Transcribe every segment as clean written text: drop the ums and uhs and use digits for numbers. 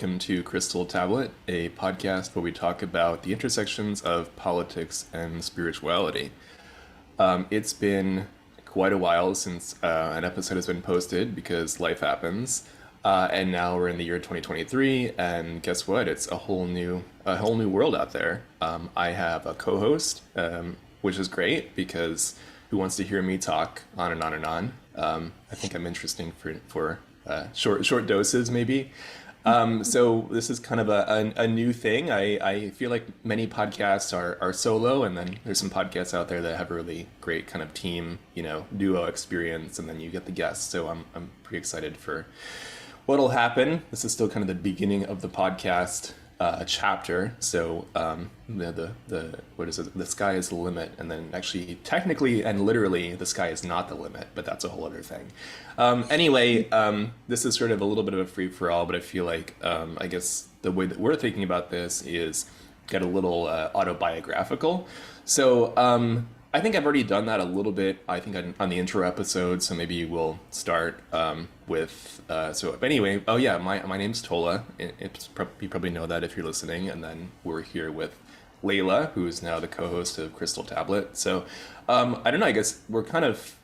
welcome to Crystal Tablet, a podcast where we talk about the intersections of politics and spirituality. It's been quite a while since an episode has been posted because life happens, and now we're in the year 2023, and guess what? It's a whole new world out there. I have a co-host, which is great because who wants to hear me talk on and on and on? I think I'm interesting for short doses, maybe. So this is kind of a new thing. I feel like many podcasts are solo, and then there's some podcasts out there that have a really great kind of team, duo experience, and then you get the guests. So I'm pretty excited for what'll happen. This is still kind of the beginning of the podcast chapter. So the what is it? The sky is the limit, and then actually, technically and literally, the sky is not the limit, but that's a whole other thing. Anyway, this is sort of a little bit of a free for all, but I feel like I guess the way that we're thinking about this is get a little autobiographical. So I think I've already done that a little bit, I think, on the intro episode, so maybe we'll start with, so anyway, oh yeah, my name's Tola. You probably know that if you're listening, and then we're here with Leila, who is now the co-host of Crystal Tablet. So I don't know, I guess we're kind of,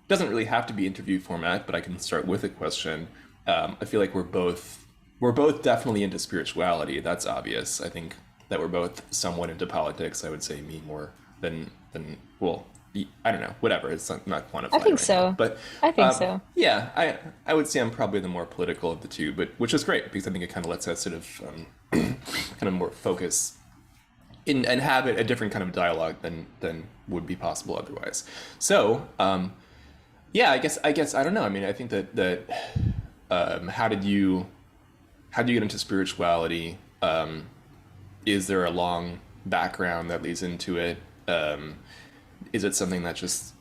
doesn't really have to be interview format, but I can start with a question. I feel like we're both definitely into spirituality. That's obvious. I think that we're both somewhat into politics. I would say me more than well, I don't know, whatever. It's not quantified. I think right so. now. But I think so. yeah, I would say I'm probably the more political of the two, but which is great because I think it kind of lets us sort of kind of more focus in and have a different kind of dialogue than would be possible otherwise. So yeah, I guess I don't know. I mean, I think that how did you get into spirituality? Is there a long background that leads into it? Is it something that just,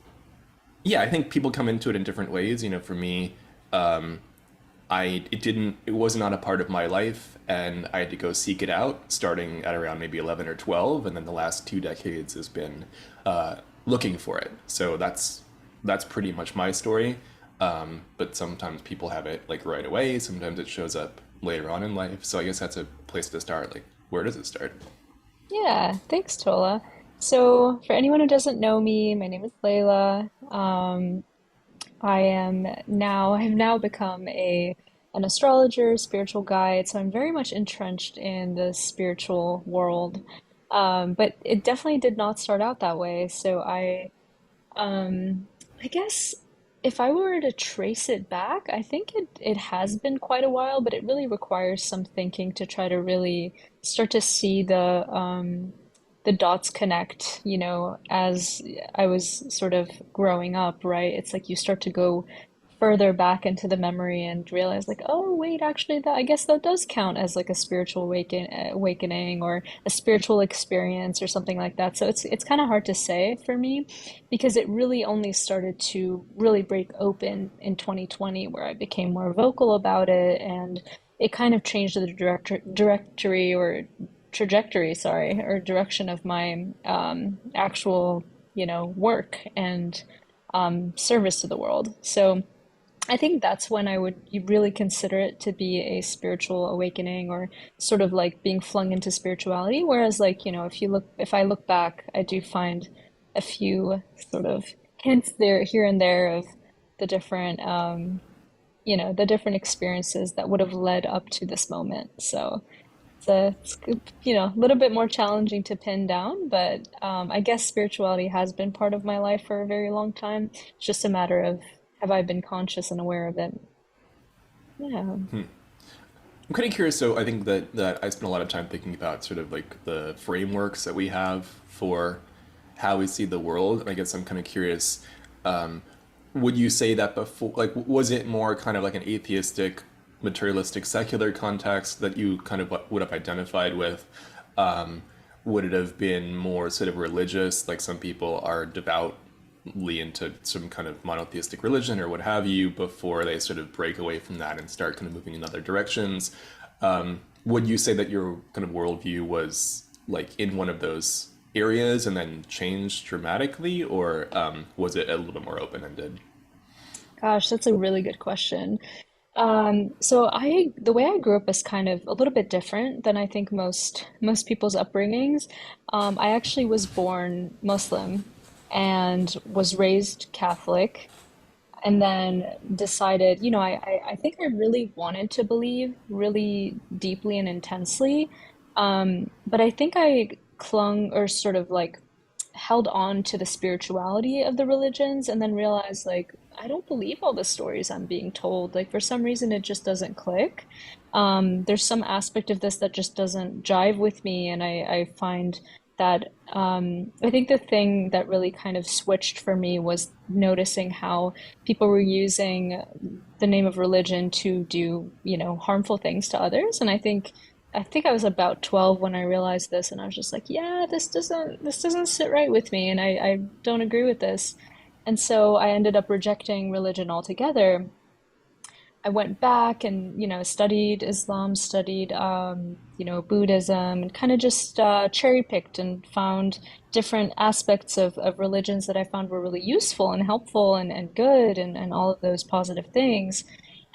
yeah, I think people come into it in different ways. For me, it was not a part of my life, and I had to go seek it out starting at around maybe 11 or 12. And then the last 2 decades has been, looking for it. So that's pretty much my story. But sometimes people have it like right away. Sometimes it shows up later on in life. So I guess that's a place to start. Like, where does it start? Yeah, thanks, Tola. So, for anyone who doesn't know me, my name is Layla. I have now become an astrologer, spiritual guide, so I'm very much entrenched in the spiritual world. But it definitely did not start out that way. I guess if I were to trace it back, I think it has been quite a while, but it really requires some thinking to try to really start to see the dots connect, as I was sort of growing up, right? It's like you start to go further back into the memory and realize like, oh, wait, actually that I guess that does count as like a spiritual awakening or a spiritual experience or something like that. So it's kind of hard to say for me because it really only started to really break open in 2020 where I became more vocal about it, and it kind of changed the directory or trajectory, sorry, or direction of my actual, work and service to the world. So I think that's when I would really consider it to be a spiritual awakening or sort of like being flung into spirituality. Whereas like, if I look back, I do find a few sort of hints there, here and there of the different, the different experiences that would have led up to this moment. So it's a little bit more challenging to pin down, but I guess spirituality has been part of my life for a very long time. It's just a matter of have I been conscious and aware of it? Yeah. I'm kind of curious. So I think that I spend a lot of time thinking about sort of like the frameworks that we have for how we see the world. And I guess I'm kind of curious, would you say that before, like, was it more kind of like an atheistic, materialistic, secular context that you kind of would have identified with? Would it have been more sort of religious, like some people are devoutly into some kind of monotheistic religion or what have you, before they sort of break away from that and start kind of moving in other directions? Would you say that your kind of worldview was like in one of those areas and then changed dramatically, or was it a little bit more open-ended? Gosh, that's a really good question. The way I grew up is kind of a little bit different than I think most people's upbringings. I actually was born Muslim and was raised Catholic, and then decided, I think I really wanted to believe really deeply and intensely. But I think I clung or sort of like held on to the spirituality of the religions and then realized like I don't believe all the stories I'm being told. Like for some reason it just doesn't click. There's some aspect of this that just doesn't jive with me, and I find that I think the thing that really kind of switched for me was noticing how people were using the name of religion to do, harmful things to others. And I think I was about 12 when I realized this, and I was just like, yeah, this doesn't sit right with me, and I don't agree with this. And so I ended up rejecting religion altogether. I went back and, studied Islam, studied, Buddhism, and kind of just cherry picked and found different aspects of religions that I found were really useful and helpful and good and all of those positive things.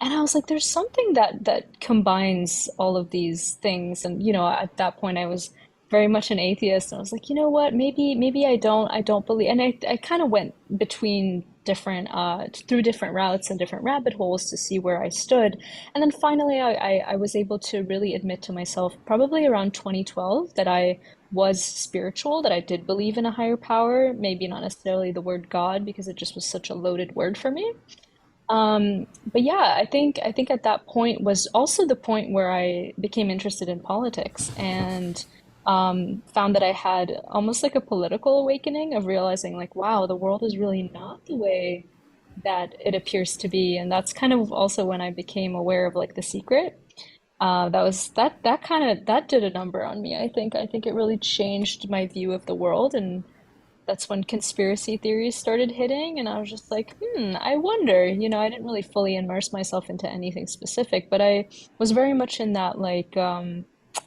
And I was like, there's something that combines all of these things. And, at that point I was very much an atheist. And I was like, you know what, maybe I don't believe. And I kind of went between through different routes and different rabbit holes to see where I stood. And then finally I was able to really admit to myself, probably around 2012, that I was spiritual, that I did believe in a higher power, maybe not necessarily the word God, because it just was such a loaded word for me. But yeah, I think at that point was also the point where I became interested in politics and found that I had almost like a political awakening of realizing like, wow, the world is really not the way that it appears to be. And that's kind of also when I became aware of like The Secret. That did a number on me, I think. I think it really changed my view of the world, and that's when conspiracy theories started hitting, and I was just like, I wonder. I didn't really fully immerse myself into anything specific, but I was very much in that like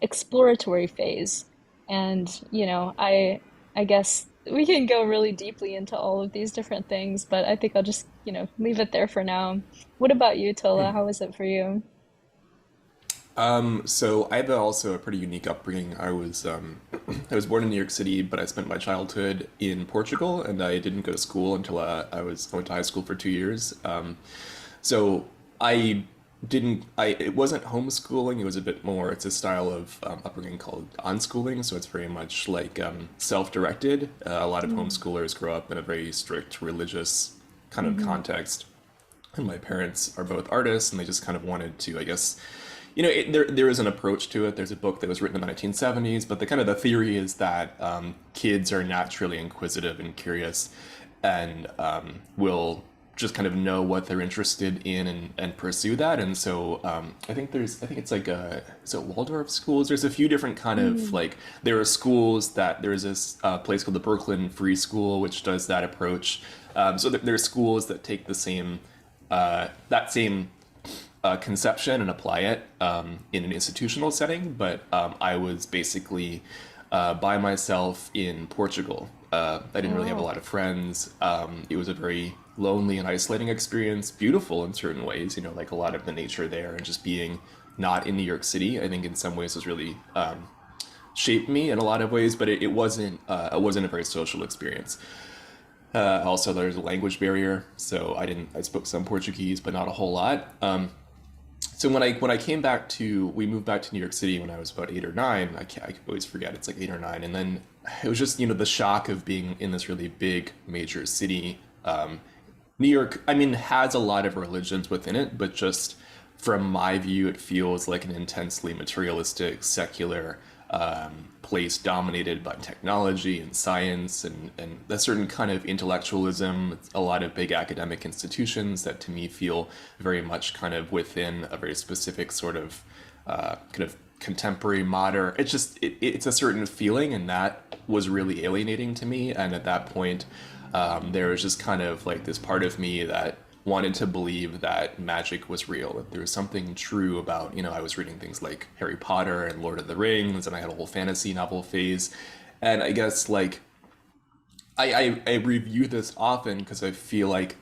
exploratory phase. And, I guess we can go really deeply into all of these different things, but I think I'll just, leave it there for now. What about you, Tola? How was it for you? So I had also a pretty unique upbringing. I was born in New York City, but I spent my childhood in Portugal, and I didn't go to school until I went to high school for 2 years. So I it wasn't homeschooling. It was a bit more. It's a style of upbringing called unschooling. So it's very much like self-directed. A lot of Mm. homeschoolers grow up in a very strict religious kind of Hmm. context, and my parents are both artists, and they just kind of wanted to, I guess, there is an approach to it. There's a book that was written in the 1970s, but the theory is that kids are naturally inquisitive and curious, and will just kind of know what they're interested in and pursue that. And so I think it's like is it Waldorf schools? There's a few different kind of Mm. like, there are schools that there's this place called the Brooklyn Free School, which does that approach. There are schools that take the same that same conception and apply it in an institutional setting. But I was basically by myself in Portugal. I didn't really have a Oh. lot of friends. It was a very lonely and isolating experience, beautiful in certain ways, like a lot of the nature there, and just being not in New York City, I think in some ways has really shaped me in a lot of ways, but it wasn't a very social experience. Also, there's a language barrier, so I spoke some Portuguese, but not a whole lot. So when I came back to we moved back to New York City when I was about 8 or 9. I always forget, it's like 8 or 9, and then it was just the shock of being in this really big major city. New York, I mean, has a lot of religions within it, but just from my view, it feels like an intensely materialistic, secular place dominated by technology and science, and a certain kind of intellectualism, a lot of big academic institutions that to me feel very much kind of within a very specific sort of kind of contemporary modern. It's a certain feeling, and that was really alienating to me. And at that point, there was just kind of like this part of me that wanted to believe that magic was real, that there was something true about, I was reading things like Harry Potter and Lord of the Rings, and I had a whole fantasy novel phase. And I guess like I review this often because I feel like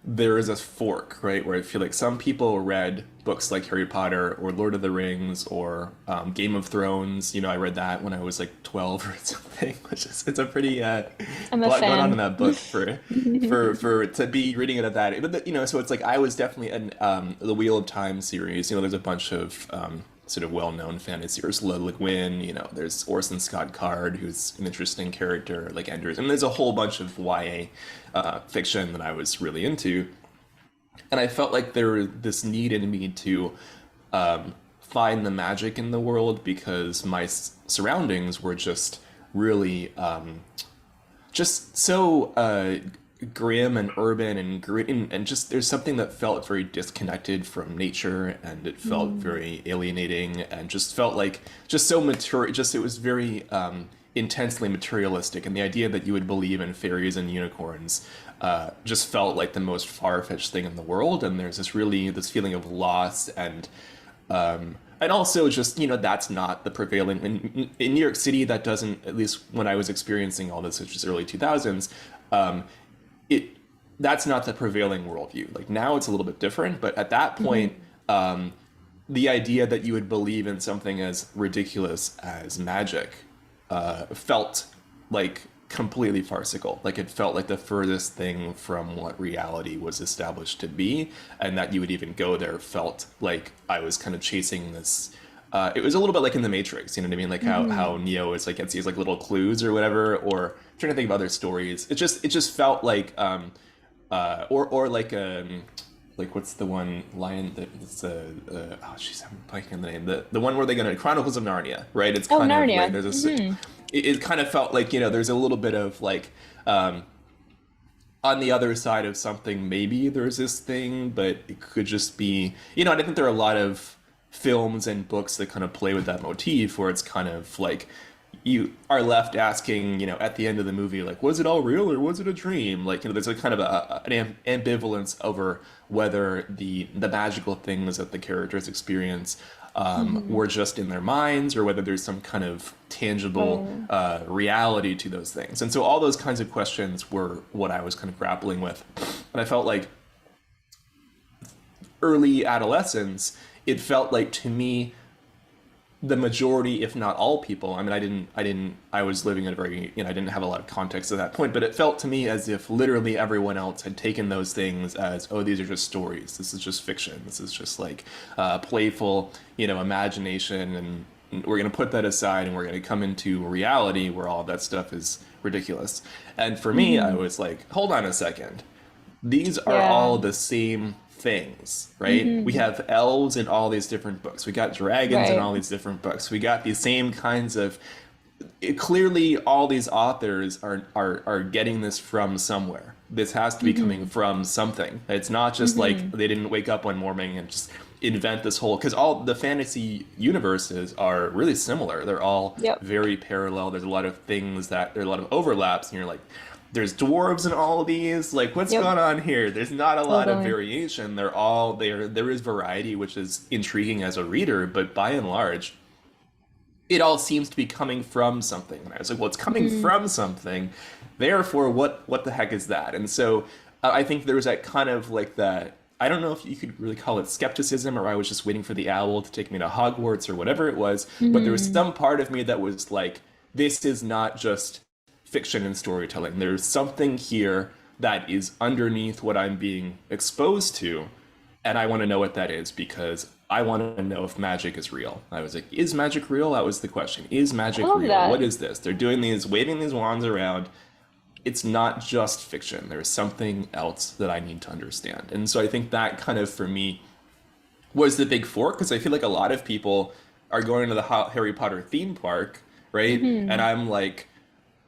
there is a fork, right? Where I feel like some people read books like Harry Potter or Lord of the Rings or Game of Thrones. You know, I read that when I was like 12 or something, which is it's a pretty I'm a a lot going on in fan. that book for to be reading it at that. But you know, so it's like I was definitely in the Wheel of Time series. You know, there's a bunch of sort of well-known fantasyers, Ludwig Wynn, you know, there's Orson Scott Card, who's an interesting character, like Enders, and there's a whole bunch of YA fiction that I was really into, and I felt like there was this need in me to find the magic in the world because my surroundings were just really just so grim and urban and gritty, and just there's something that felt very disconnected from nature, and it felt Mm, very alienating, and just felt like just so mature. Just it was very intensely materialistic, and the idea that you would believe in fairies and unicorns just felt like the most far-fetched thing in the world. And there's this feeling of loss and also just you know that's not the prevailing in New York City. That doesn't, at least when I was experiencing all this, which is early 2000s, it that's not the prevailing worldview. Like now it's a little bit different, but at that point, mhm. the idea that you would believe in something as ridiculous as magic felt like completely farcical. Like it felt like the furthest thing from what reality was established to be, and that you would even go there felt like I was kind of chasing this. It was a little bit like in the Matrix, you know what I mean? Like how Mhm. Neo is like gets these like little clues or whatever. Or I'm trying to think of other stories. It just felt like what's the one lion that it's oh jeez, I'm blanking on the name, the one where they're gonna Chronicles of Narnia, right? It's Oh, kind of like Narnia. there's a Hmm. it kind of felt like you know there's a little bit of like um on the other side of something, maybe there's this thing, but it could just be, you know, and I think there are a lot of films and books that kind of play with that motif where it's kind of like you are left asking, you know, at the end of the movie, like, was it all real or was it a dream? Like, you know, there's a kind of an ambivalence over whether the magical things that the characters experience Hmm. were just in their minds or whether there's some kind of tangible Oh. reality to those things. And so all those kinds of questions were what I was kind of grappling with. And I felt like early adolescence, it felt like to me the majority, if not all people, I mean, I was living in a very, you know, I didn't have a lot of context at that point, but it felt to me as if literally everyone else had taken those things as, oh, these are just stories. This is just fiction. This is just like playful, you know, imagination. And we're going to put that aside and we're going to come into reality where all that stuff is ridiculous. And for me, I Hmm. was like, hold on a second, these are Yeah. all the same things, right? We Hmm. have elves in all these different books. We got dragons in Right. all these different books. We got these same kinds of clearly all these authors are getting this from somewhere. This has to be coming Hmm. from something. It's not just like Hmm. they didn't wake up one morning and just invent this whole, because all the fantasy universes are really similar. They're all Yep. very parallel. There's a lot of things that there are a lot of overlaps, and you're like, there's dwarves in all of these. Like, what's Yep. going on here? There's not a lot of Totally. variation. They're all there. There is variety, which is intriguing as a reader, but by and large, it all seems to be coming from something. And I was like, well, it's coming Hmm. from something. Therefore, what the heck is that? And so I think there was that kind of like that. I don't know if you could really call it skepticism, or I was just waiting for the owl to take me to Hogwarts or whatever it was. But there was Hmm. some part of me that was like, this is not just fiction and storytelling. There's something here that is underneath what I'm being exposed to, and I want to know what that is because I want to know if magic is real. I was like, is magic real? That was the question. Is I magic love real? What that. is this? They're doing these, waving these wands around. It's not just fiction. There's something else that I need to understand. And so I think that kind of, for me, was the big fork because I feel like a lot of people are going to the Harry Potter theme park, right? And Hmm. I'm like,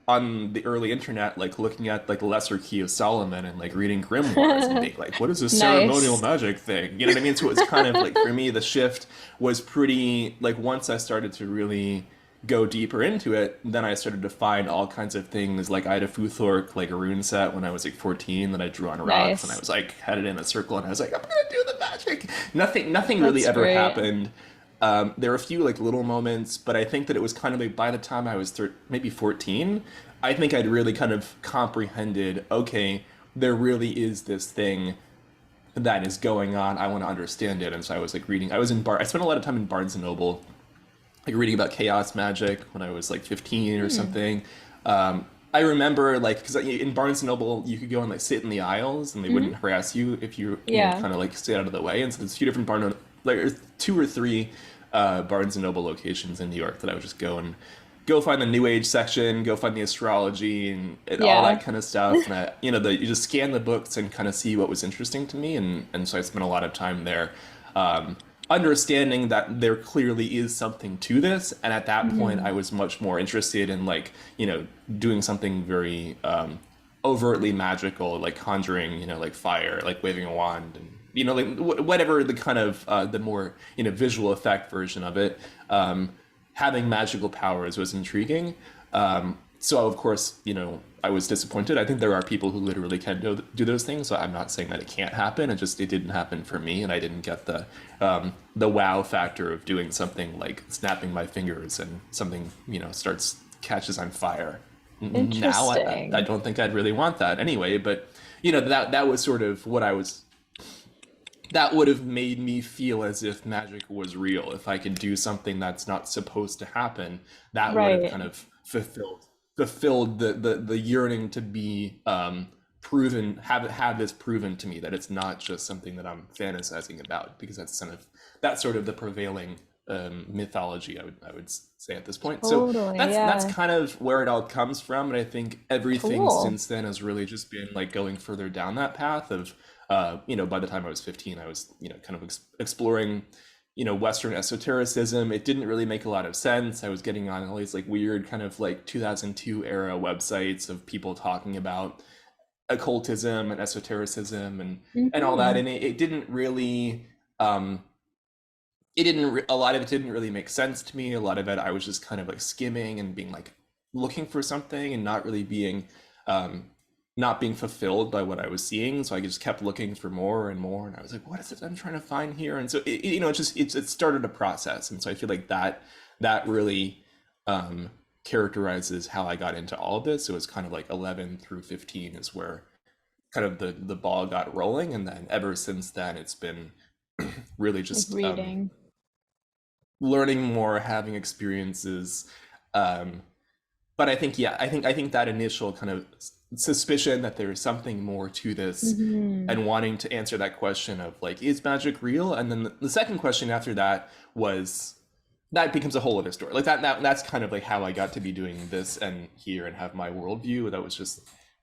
on the early internet, like looking at like the Lesser Key of Solomon and like reading grimoires and being like, what is this ceremonial Nice. magic thing? You know what I mean? So it was kind of like for me, the shift was pretty like once I started to really go deeper into it, then I started to find all kinds of things. Like I had a Futhork like a rune set when I was like 14 that I drew on rocks, and I Nice. was like had it in a circle, and I was like, I'm gonna do the magic. Nothing really That's ever great. happened. There were a few like little moments, but I think that it was kind of like by the time I was maybe 14, I think I'd really kind of comprehended, okay, there really is this thing. that is going on. I want to understand it. And so I was like reading. I spent a lot of time in Barnes and Noble, like reading about chaos magic when I was like 15 or Hmm. something. I remember like because in Barnes and Noble you could go and like sit in the aisles and they wouldn't Hmm. harass you if you know Yeah. kind of like stay out of the way. And so there's a few different like there's two or three Barnes and Noble locations in New York that I would just go find the New Age section, go find the astrology and all Yeah. that kind of stuff. And you just scan the books and kind of see what was interesting to me. And so I spent a lot of time there, um, understanding that there clearly is something to this. And at that point, I Hmm. was much more interested in like, doing something very overtly magical, like conjuring, like fire, like waving a wand and, like whatever the kind of the more, visual effect version of it. Having magical powers was intriguing. So of course, I was disappointed. I think there are people who literally can do those things. So I'm not saying that it can't happen. It didn't happen for me, and I didn't get the wow factor of doing something like snapping my fingers and something starts catches on fire. Now I Interesting. don't think I'd really want that anyway. But that was sort of what I was that would have made me feel as if magic was real. If I could do something that's not supposed to happen, that would have Right. kind of fulfilled the yearning to be proven, have this proven to me that it's not just something that I'm fantasizing about, because that's sort of the prevailing mythology I would say at this point. So Totally. that's Yeah. kind of where it all comes from, and I think everything Cool. since then has really just been like going further down that path of by the time I was 15, I was, kind of exploring, Western esotericism. It didn't really make a lot of sense. I was getting on all these like weird kind of like 2002 era websites of people talking about occultism and esotericism and all that. Hmm. And it didn't really, um, a lot of it didn't really make sense to me. A lot of it, I was just kind of like skimming and being like looking for something and um, not being fulfilled by what I was seeing. So I just kept looking for more and more. And I was like, what is it I'm trying to find here? And so, it started a process. And so I feel like that really, um, characterizes how I got into all of this. So it was kind of like 11 through 15 is where kind of the ball got rolling. And then ever since then, it's been really Like just, reading. learning more, having experiences. Um, but I think, yeah, I think that initial kind of suspicion that there's something more to this, Hmm. and wanting to answer that question of like, is magic real? And then the second question after that was that becomes a whole other story. Like that's kind of like how I got to be doing this and here and have my worldview. That was just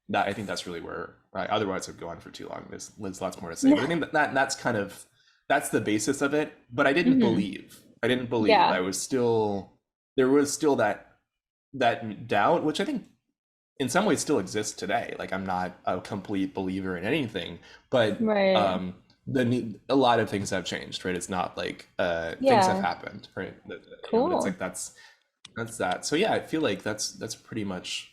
that. I think that's really where. Right, otherwise, I'd go on for too long. There's lots more to say, but I think that's kind of that's the basis of it. But I didn't Hmm. believe. I didn't believe. Yeah. I was still there was still that doubt, which I think in some ways still exists today. Like I'm not a complete believer in anything, but Right. a lot of things have changed, right? It's not like things have Yeah. happened, right? But it's Cool. like that's that. So yeah, I feel like that's pretty much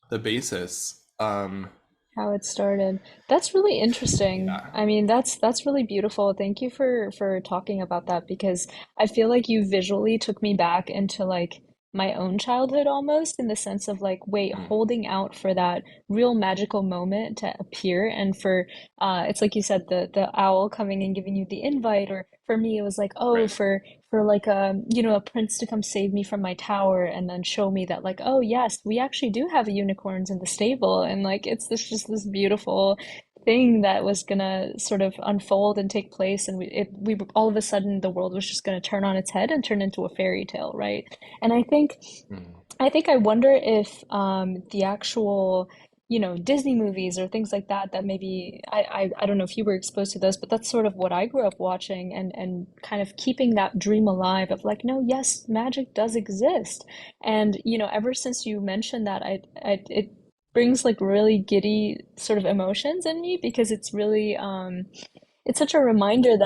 the basis. How it started. That's really interesting. Yeah. I mean, that's really beautiful. Thank you for talking about that because I feel like you visually took me back into like my own childhood almost in the sense of like, wait, Mm, holding out for that real magical moment to appear and for it's like you said the owl coming and giving you the invite or for me it was like, oh, right. for like a prince to come save me from my tower and then show me that like, oh yes, we actually do have unicorns in the stable and like it's this just this beautiful thing that was gonna sort of unfold and take place and we all of a sudden the world was just gonna turn on its head and turn into a fairy tale, right? And Mm, I wonder if the actual, Disney movies or things like that that maybe I don't know if you were exposed to those, but that's sort of what I grew up watching and kind of keeping that dream alive of like, no, yes, magic does exist. And ever since you mentioned that, it brings like really giddy sort of emotions in me because it's really it's such a reminder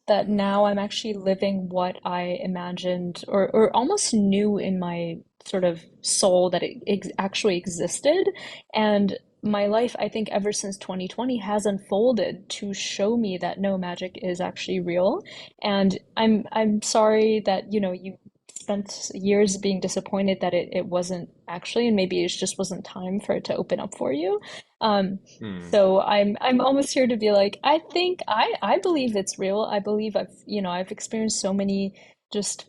that now I'm actually living what I imagined or almost knew in my sort of soul that it actually existed. And my life, I think, ever since 2020 has unfolded to show me that no, magic is actually real. And I'm sorry that, you spent years being disappointed that it wasn't actually, and maybe it just wasn't time for it to open up for you. Hmm. So I'm almost here to be like, I think I believe it's real. I believe I've experienced so many just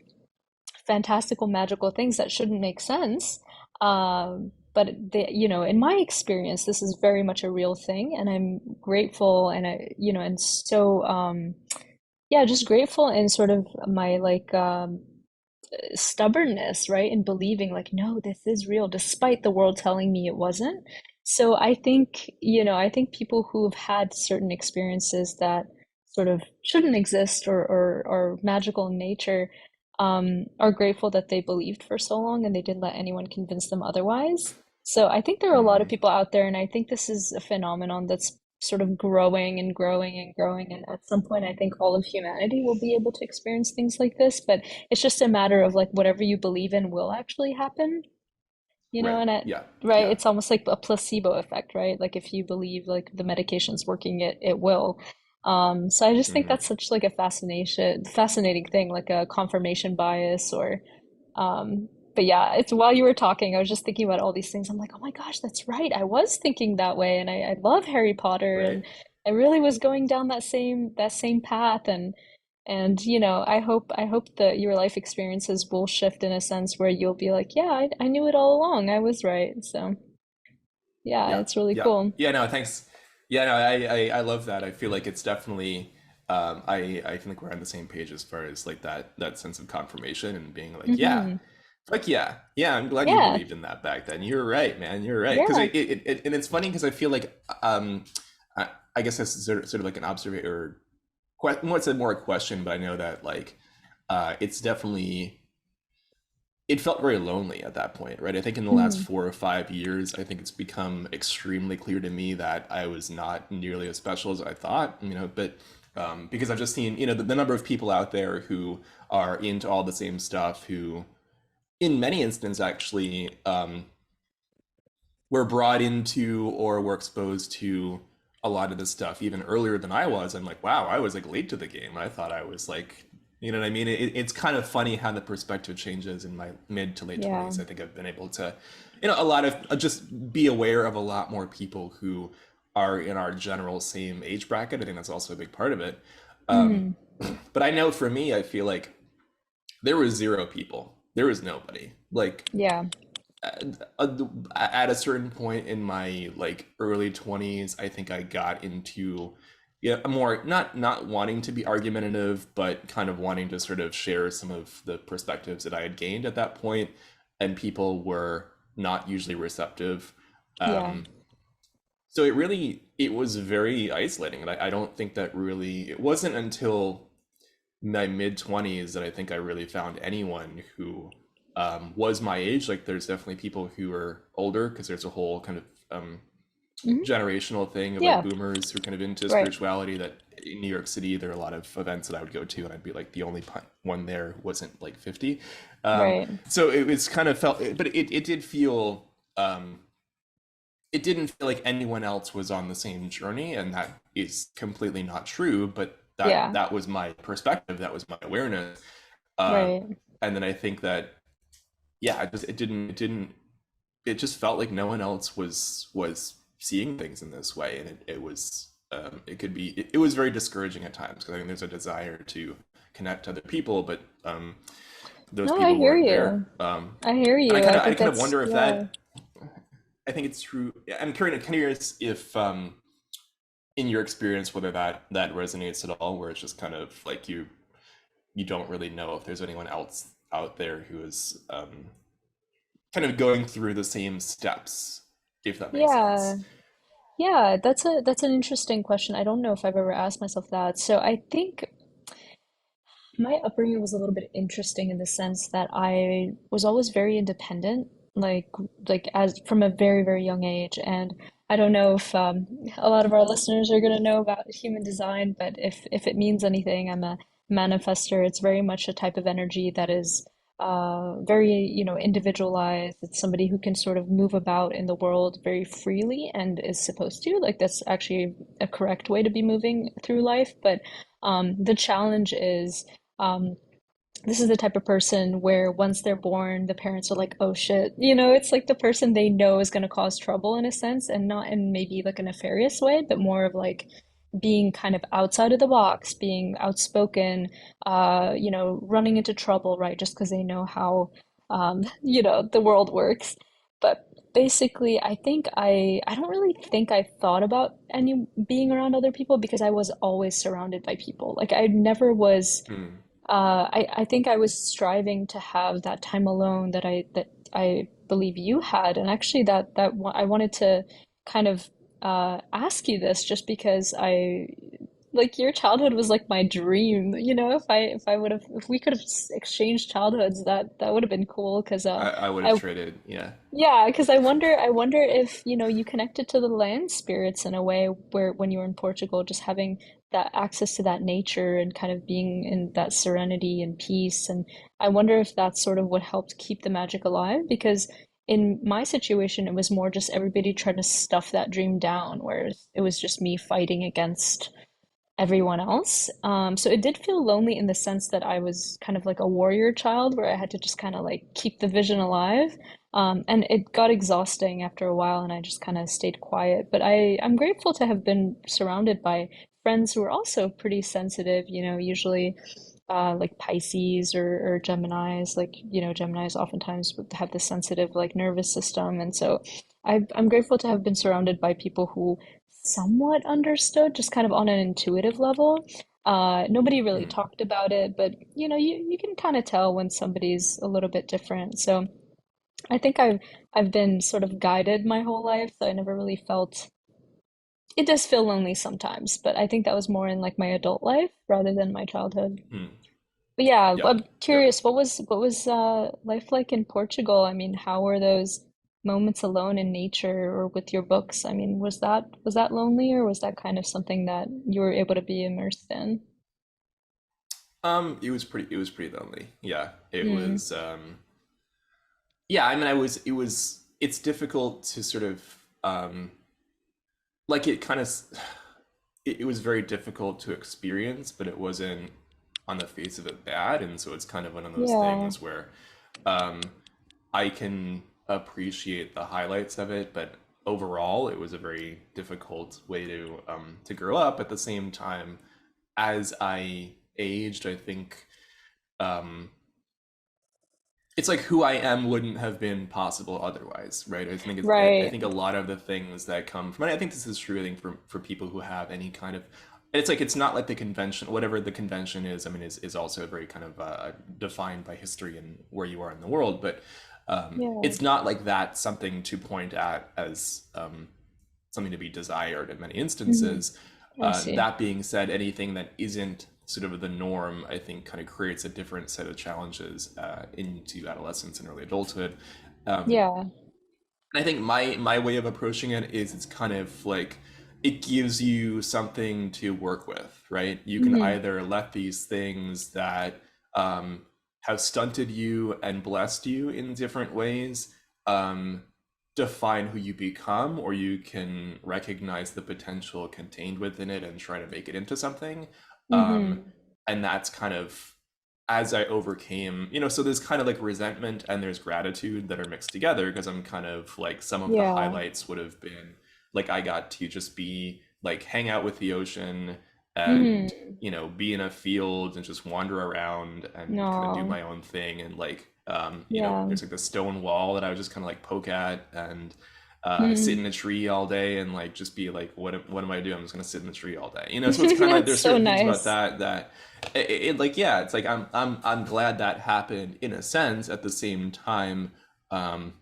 fantastical, magical things that shouldn't make sense. But in my experience, this is very much a real thing, and I'm grateful, and and so yeah, just grateful and sort of my like stubbornness, right? And believing like, no, this is real, despite the world telling me it wasn't. So I think people who've had certain experiences that sort of shouldn't exist or are magical in nature, are grateful that they believed for so long and they didn't let anyone convince them otherwise. So I think there are a lot of Hmm. people out there, and I think this is a phenomenon that's sort of growing and growing and growing. And at some point, I think all of humanity will be able to experience things like this. But it's just a matter of like whatever you believe in will actually happen, Right. and Yeah. right, Yeah. it's almost like a placebo effect, right? Like if you believe like the medication's working, it will. So I just think Hmm. that's such like a fascinating thing, like a confirmation bias or but yeah, it's while you were talking, I was just thinking about all these things. I'm like, oh my gosh, that's right. I was thinking that way, and I love Harry Potter, and Right. I really was going down that same path, and I hope that your life experiences will shift in a sense where you'll be like, yeah, I knew it all along. I was right. So yeah, Yeah. it's really Yeah. cool. Yeah. No, thanks. Yeah. No, I love that. I feel like it's definitely. I feel like we're on the same page as far as like that sense of confirmation and being like, yeah, Hmm. like yeah. I'm glad you Yeah, believed in that back then. You're right, man. You're right. Because yeah. and it's funny because I feel like I, I guess that's sort of like an observation or what's more a question, but I know that like it's definitely it felt very lonely at that point, right? I think in the last Hmm. 4 or 5 years, I think it's become extremely clear to me that I was not nearly as special as I thought, but because I've just seen, the number of people out there who are into all the same stuff, who in many instances actually were brought into or were exposed to a lot of this stuff even earlier than I was. I'm like, wow, I was like late to the game. I thought I was like, you know what I mean? It's kind of funny how the perspective changes in my mid to late Yeah. 20s. I think I've been able to, a lot of just be aware of a lot more people who are in our general same age bracket. I think that's also a big part of it. Um, Hmm. but I know for me, I feel like there was zero people. There was nobody. Like Yeah. at a certain point in my like early 20s, I think I got into, yeah, more not wanting to be argumentative, but kind of wanting to sort of share some of the perspectives that I had gained at that point, and people were not usually receptive. Yeah. um so it was very isolating, and I don't think that really, it wasn't until my mid 20s that I think I really found anyone who was my age. Like, there's definitely people who are older because there's a whole kind of Hmm. generational thing of like Yeah. boomers who are kind of into Right. spirituality. That in New York City, there are a lot of events that I would go to, and I'd be like the only one there who wasn't like 50. Right. So it was kind of felt, but it did feel. It didn't feel like anyone else was on the same journey, and that is completely not true. But that Yeah. that was my perspective. That was my awareness. Um, Right. and then I think that, yeah, it just felt like no one else was seeing things in this way, and it was it was very discouraging at times because I think there's a desire to connect to other people, but those No, I people hear weren't there. you. I hear And you. I I think kind of that's wonder if yeah. that, I think it's true. I'm curious if in your experience whether that resonates at all, where it's just kind of like you don't really know if there's anyone else out there who is kind of going through the same steps, if that makes Yeah. sense. Yeah, that's an interesting question. I don't know if I've ever asked myself that. So I think my upbringing was a little bit interesting in the sense that I was always very independent, like as from a very, very young age. And I don't know if a lot of our listeners are going to know about human design, but if it means anything, I'm a manifester. It's very much a type of energy that is very, individualized. It's somebody who can sort of move about in the world very freely and is supposed to. Like that's actually a correct way to be moving through life. But the challenge is um, this is the type of person where once they're born, the parents are like, oh shit, it's like the person they know is going to cause trouble in a sense, and not in maybe like a nefarious way, but more of like being kind of outside of the box, being outspoken, running into trouble, right? Just because they know how, the world works. But basically, I don't really think I thought about any being around other people because I was always surrounded by people. Like I never was Hmm. I think I was striving to have that time alone that I believe you had, and actually I wanted to kind of ask you this just because I like your childhood was like my dream. If we could have exchanged childhoods, that would have been cool because I would have I traded, yeah. yeah, because I wonder if, you connected to the land spirits in a way where when you were in Portugal, just having that access to that nature and kind of being in that serenity and peace. And I wonder if that's sort of what helped keep the magic alive, because in my situation, it was more just everybody trying to stuff that dream down, whereas it was just me fighting against everyone else. So it did feel lonely in the sense that I was kind of like a warrior child where I had to just kind of like keep the vision alive. And it got exhausting after a while and I just kind of stayed quiet. But I'm grateful to have been surrounded by friends who are also pretty sensitive, usually like Pisces or Geminis, like, Geminis oftentimes would have this sensitive like nervous system. And so I'm grateful to have been surrounded by people who somewhat understood, just kind of on an intuitive level. Nobody really Hmm. talked about it, but you can kind of tell when somebody's a little bit different. So I think I've been sort of guided my whole life, so I never really felt it does feel lonely sometimes, but I think that was more in like my adult life rather than my childhood. Hmm. But yeah, Yep. I'm Yep. curious, what was life like in Portugal? I mean, how were those moments alone in nature or with your books? I mean, was that lonely or was that kind of something that you were able to be immersed in? It was pretty lonely. Yeah. It Mm. was yeah, I mean it's difficult to sort of like it kind of it was very difficult to experience, but it wasn't on the face of it bad, and so it's kind of one of those Yeah. things where um I can appreciate the highlights of it, but overall it was a very difficult way to grow up. At the same time, as I aged, I think um it's like who I am wouldn't have been possible otherwise, right? I Right. think a lot of the things that come from, and I think this is true. I think for people who have any kind of, it's like it's not like the convention, whatever the convention is. I mean, is also very kind of defined by history and where you are in the world, but Yeah. it's not like that something to point at as something to be desired in many Hmm. instances. I see. That being said, anything that isn't sort of the norm, I think, kind of creates a different set of challenges into adolescence and early adulthood. Yeah. And I think my way of approaching it is it's kind of like it gives you something to work with, right? You can Hmm. either let these things that have stunted you and blessed you in different ways um, define who you become, or you can recognize the potential contained within it and try to make it into something. Um, Hmm. and that's kind of as I overcame, so there's kind of like resentment and there's gratitude that are mixed together because I'm kind of like some of the Yeah. highlights would have been like I got to just be like hang out with the ocean and Hmm. be in a field and just wander around and kind of do No. my own thing and like Yeah. there's like the stone wall that I would just kind of like poke at and sit in Hmm. a tree all day and like just be like what am I doing? I'm just gonna sit in the tree all day, so it's kind of like That's there's so certain things about nice. that like yeah, it's like I'm glad that happened in a sense. At the same time, um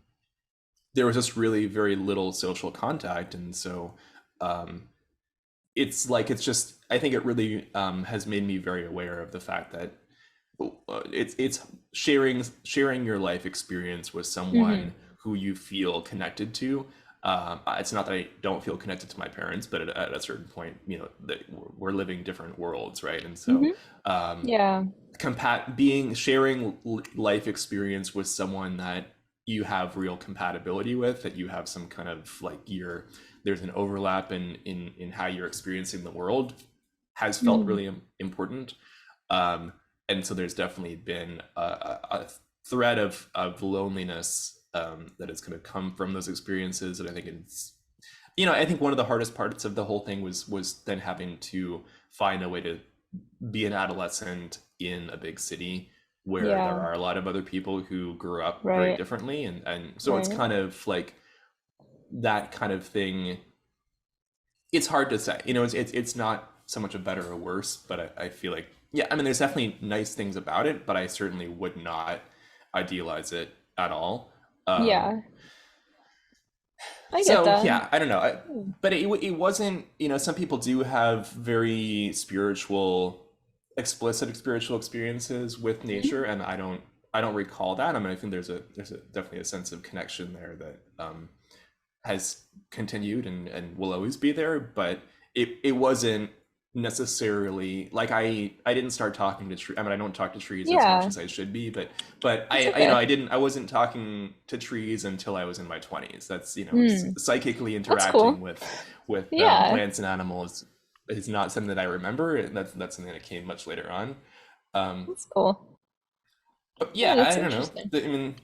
there was just really very little social contact, and so um it's like it's just I think it really has made me very aware of the fact that it's sharing your life experience with someone Hmm. who you feel connected to. It's not that I don't feel connected to my parents, but at a certain point, that we're living different worlds, right? And so, Hmm. um, Yeah. being sharing life experience with someone that you have real compatibility with, that you have some kind of like there's an overlap in how you're experiencing the world, has felt Hmm. really important. Um, and so there's definitely been a thread of loneliness that has kind of come from those experiences, and I think it's, I think one of the hardest parts of the whole thing was then having to find a way to be an adolescent in a big city where there Yeah, are a lot of other people who grew up very right, differently, and so it's right. kind of like that kind of thing. It's hard to say, it's not so much a better or worse, but I feel like, yeah, I mean, there's definitely nice things about it, but I certainly would not idealize it at all. um Yeah, I get So that. yeah, I don't know. Hmm. But it wasn't. Some people do have very spiritual, explicit spiritual experiences with Mhm. nature, and I don't recall that. I mean, I think there's definitely a sense of connection there that has continued and will always be there. But it wasn't necessarily like I didn't start talking to trees. I mean, I don't talk to trees as much Yeah, as I should be, but it's I okay. didn't, I wasn't talking to trees until I was in my 20s. That's, Hmm. psychically That's interacting cool. with Yeah, plants and animals is not something that I remember. That's something that came much later on. Um, that's cool. but Yeah, yeah, that's I don't know. interesting. I mean,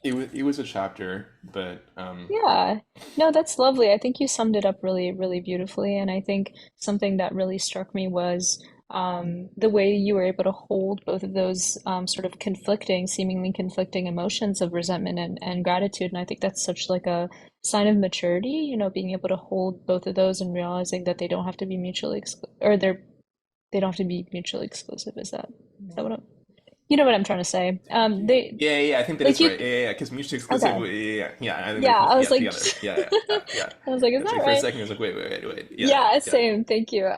it was a chapter, but Yeah. No, that's lovely. I think you summed it up really, really beautifully. And I think something that really struck me was the way you were able to hold both of those sort of conflicting, seemingly conflicting emotions of resentment and gratitude. And I think that's such like a sign of maturity, being able to hold both of those and realizing that they don't have to be mutually or they don't have to be mutually exclusive. Is that what you know what I'm trying to say? yeah, yeah, I think that Like is you, right. Yeah, yeah, because mutually exclusive. okay. Yeah, yeah, yeah. I think Yeah, they're I was yeah like, together. Yeah, yeah, yeah, yeah. I was like, is That's that like for a right? second, I was like, wait. Yeah, Yeah, yeah. same. Thank you.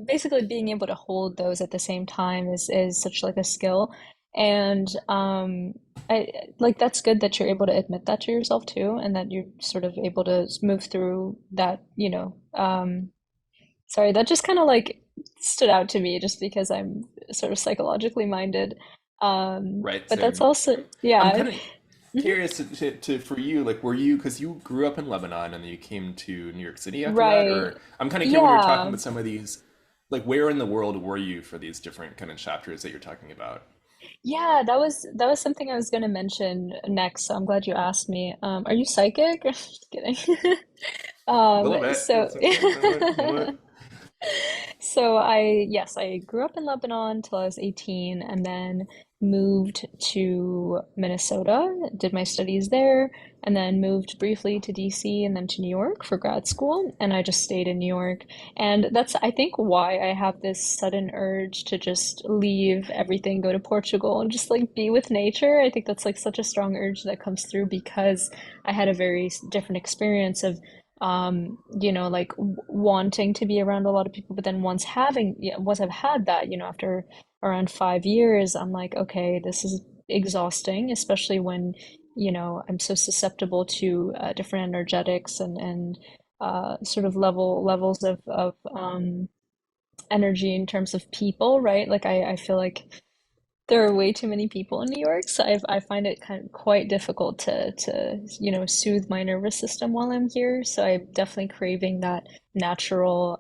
Basically being able to hold those at the same time is such like a skill. And I like that's good that you're able to admit that to yourself too, and that you're sort of able to move through that, sorry, that just kind of like stood out to me just because I'm sort of psychologically minded. Right, But that's same. also, I'm yeah. kind of Mhm. curious to for you, like, were you, because you grew up in Lebanon and then you came to New York City after that, Right. or I'm kind of curious when you're talking Yeah. about some of these, like, where in the world were you for these different kind of chapters that you're talking about? Yeah, that was something I was going to mention next, so I'm glad you asked me. Are you psychic? Just kidding. A little bit. So It's okay. What? so yes, I grew up in Lebanon till I was 18 and then moved to Minnesota, did my studies there, and then moved briefly to DC and then to New York for grad school. And I just stayed in New York. And that's, I think, why I have this sudden urge to just leave everything, go to Portugal, and just like be with nature. I think that's like such a strong urge that comes through because I had a very different experience of like wanting to be around a lot of people, but then once I've had that, after around 5 years, I'm like, okay, this is exhausting, especially when, I'm so susceptible to different energetics and sort of levels of energy in terms of people, right? Like I feel like there are way too many people in New York, so I find it kind of quite difficult to soothe my nervous system while I'm here. So I'm definitely craving that natural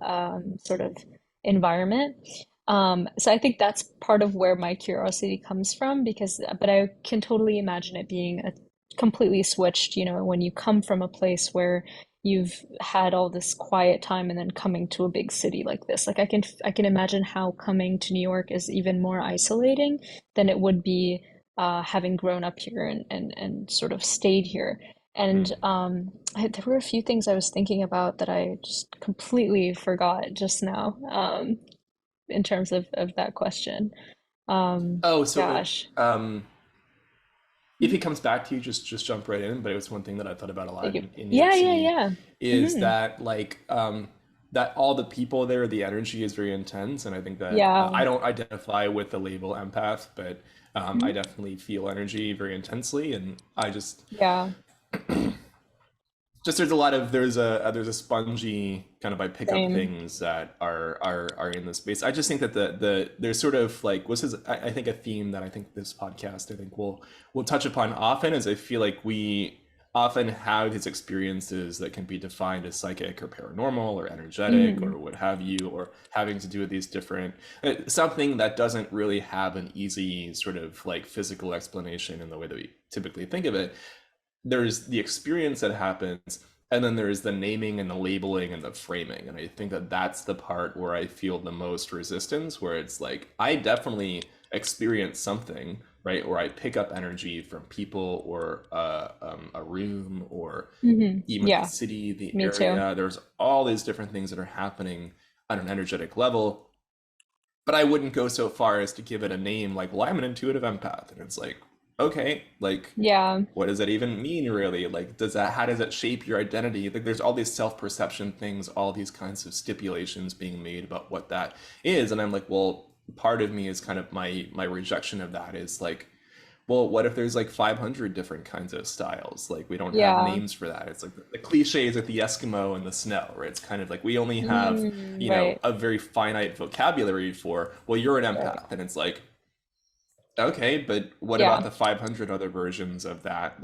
sort of environment. So I think that's part of where my curiosity comes from but I can totally imagine it being a completely switched, when you come from a place where you've had all this quiet time and then coming to a big city like this. Like I can imagine how coming to New York is even more isolating than it would be having grown up here and sort of stayed here. And Hmm. there were a few things I was thinking about that I just completely forgot just now in terms of that question. Oh, so Gosh. if it comes back to you, just jump right in. But it was one thing that I thought about a Thank lot you. in New York Yeah, yeah, City, yeah. is Hmm. that like that all the people there, the energy is very intense, and I think that Yeah. I don't identify with the label empath, but I Mhm. definitely feel energy very intensely, and I Yeah. just there's a spongy kind of, I pick up Same. things that are in the space. I just think that there's sort of like, this is, I think, a theme that I think this podcast, I think, will touch upon often, is I feel like we often have these experiences that can be defined as psychic or paranormal or energetic Hmm. or what have you, or having to do with these different something that doesn't really have an easy sort of like physical explanation in the way that we typically think of it. There's the experience that happens, and then there's the naming and the labeling and the framing. And I think that that's the part where I feel the most resistance, where it's like I definitely experience something, right, or I pick up energy from people or a room or Hmm. even the Yeah, city, the me too. area. There's all these different things that are happening on an energetic level, but I wouldn't go so far as to give it a name like, well, I'm an intuitive empath. And it's like, okay, like, Yeah, what does that even mean, really? Like, how does that shape your identity? Like, there's all these self-perception things, all these kinds of stipulations being made about what that is. And I'm like, well, part of me is kind of my rejection of that is like, well, what if there's like 500 different kinds of styles? Like, we don't have yeah. names for that. It's like the cliches with the Eskimo and the snow, right? It's kind of like we only have, Mm, right, a very finite vocabulary for, well, you're an right. empath. And it's like, okay, but what about Yeah, the 500 other versions of that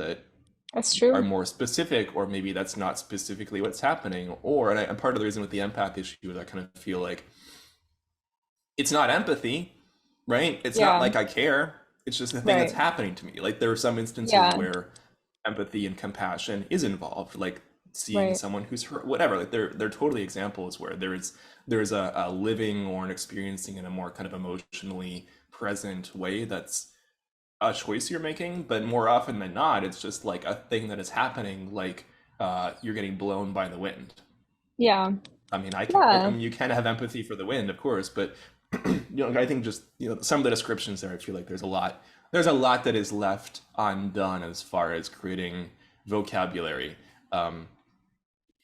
that's are true. more specific, or maybe that's not specifically what's happening? Or, and part of the reason with the empath issue is I kind of feel like it's not empathy, right? It's not Yeah, like I care. It's just the thing that's right. happening to me. Like there are some instances Yeah, where empathy and compassion is involved, like seeing right. someone who's hurt, whatever. Like they're totally examples where there's a living or an experiencing in a more kind of emotionally present way that's a choice you're making. But more often than not, it's just like a thing that is happening, like you're getting blown by the wind. Yeah, I mean, I yeah. mean, you can have empathy for the wind, of course, but I think just some of the descriptions there, I feel like there's a lot that is left undone as far as creating vocabulary um,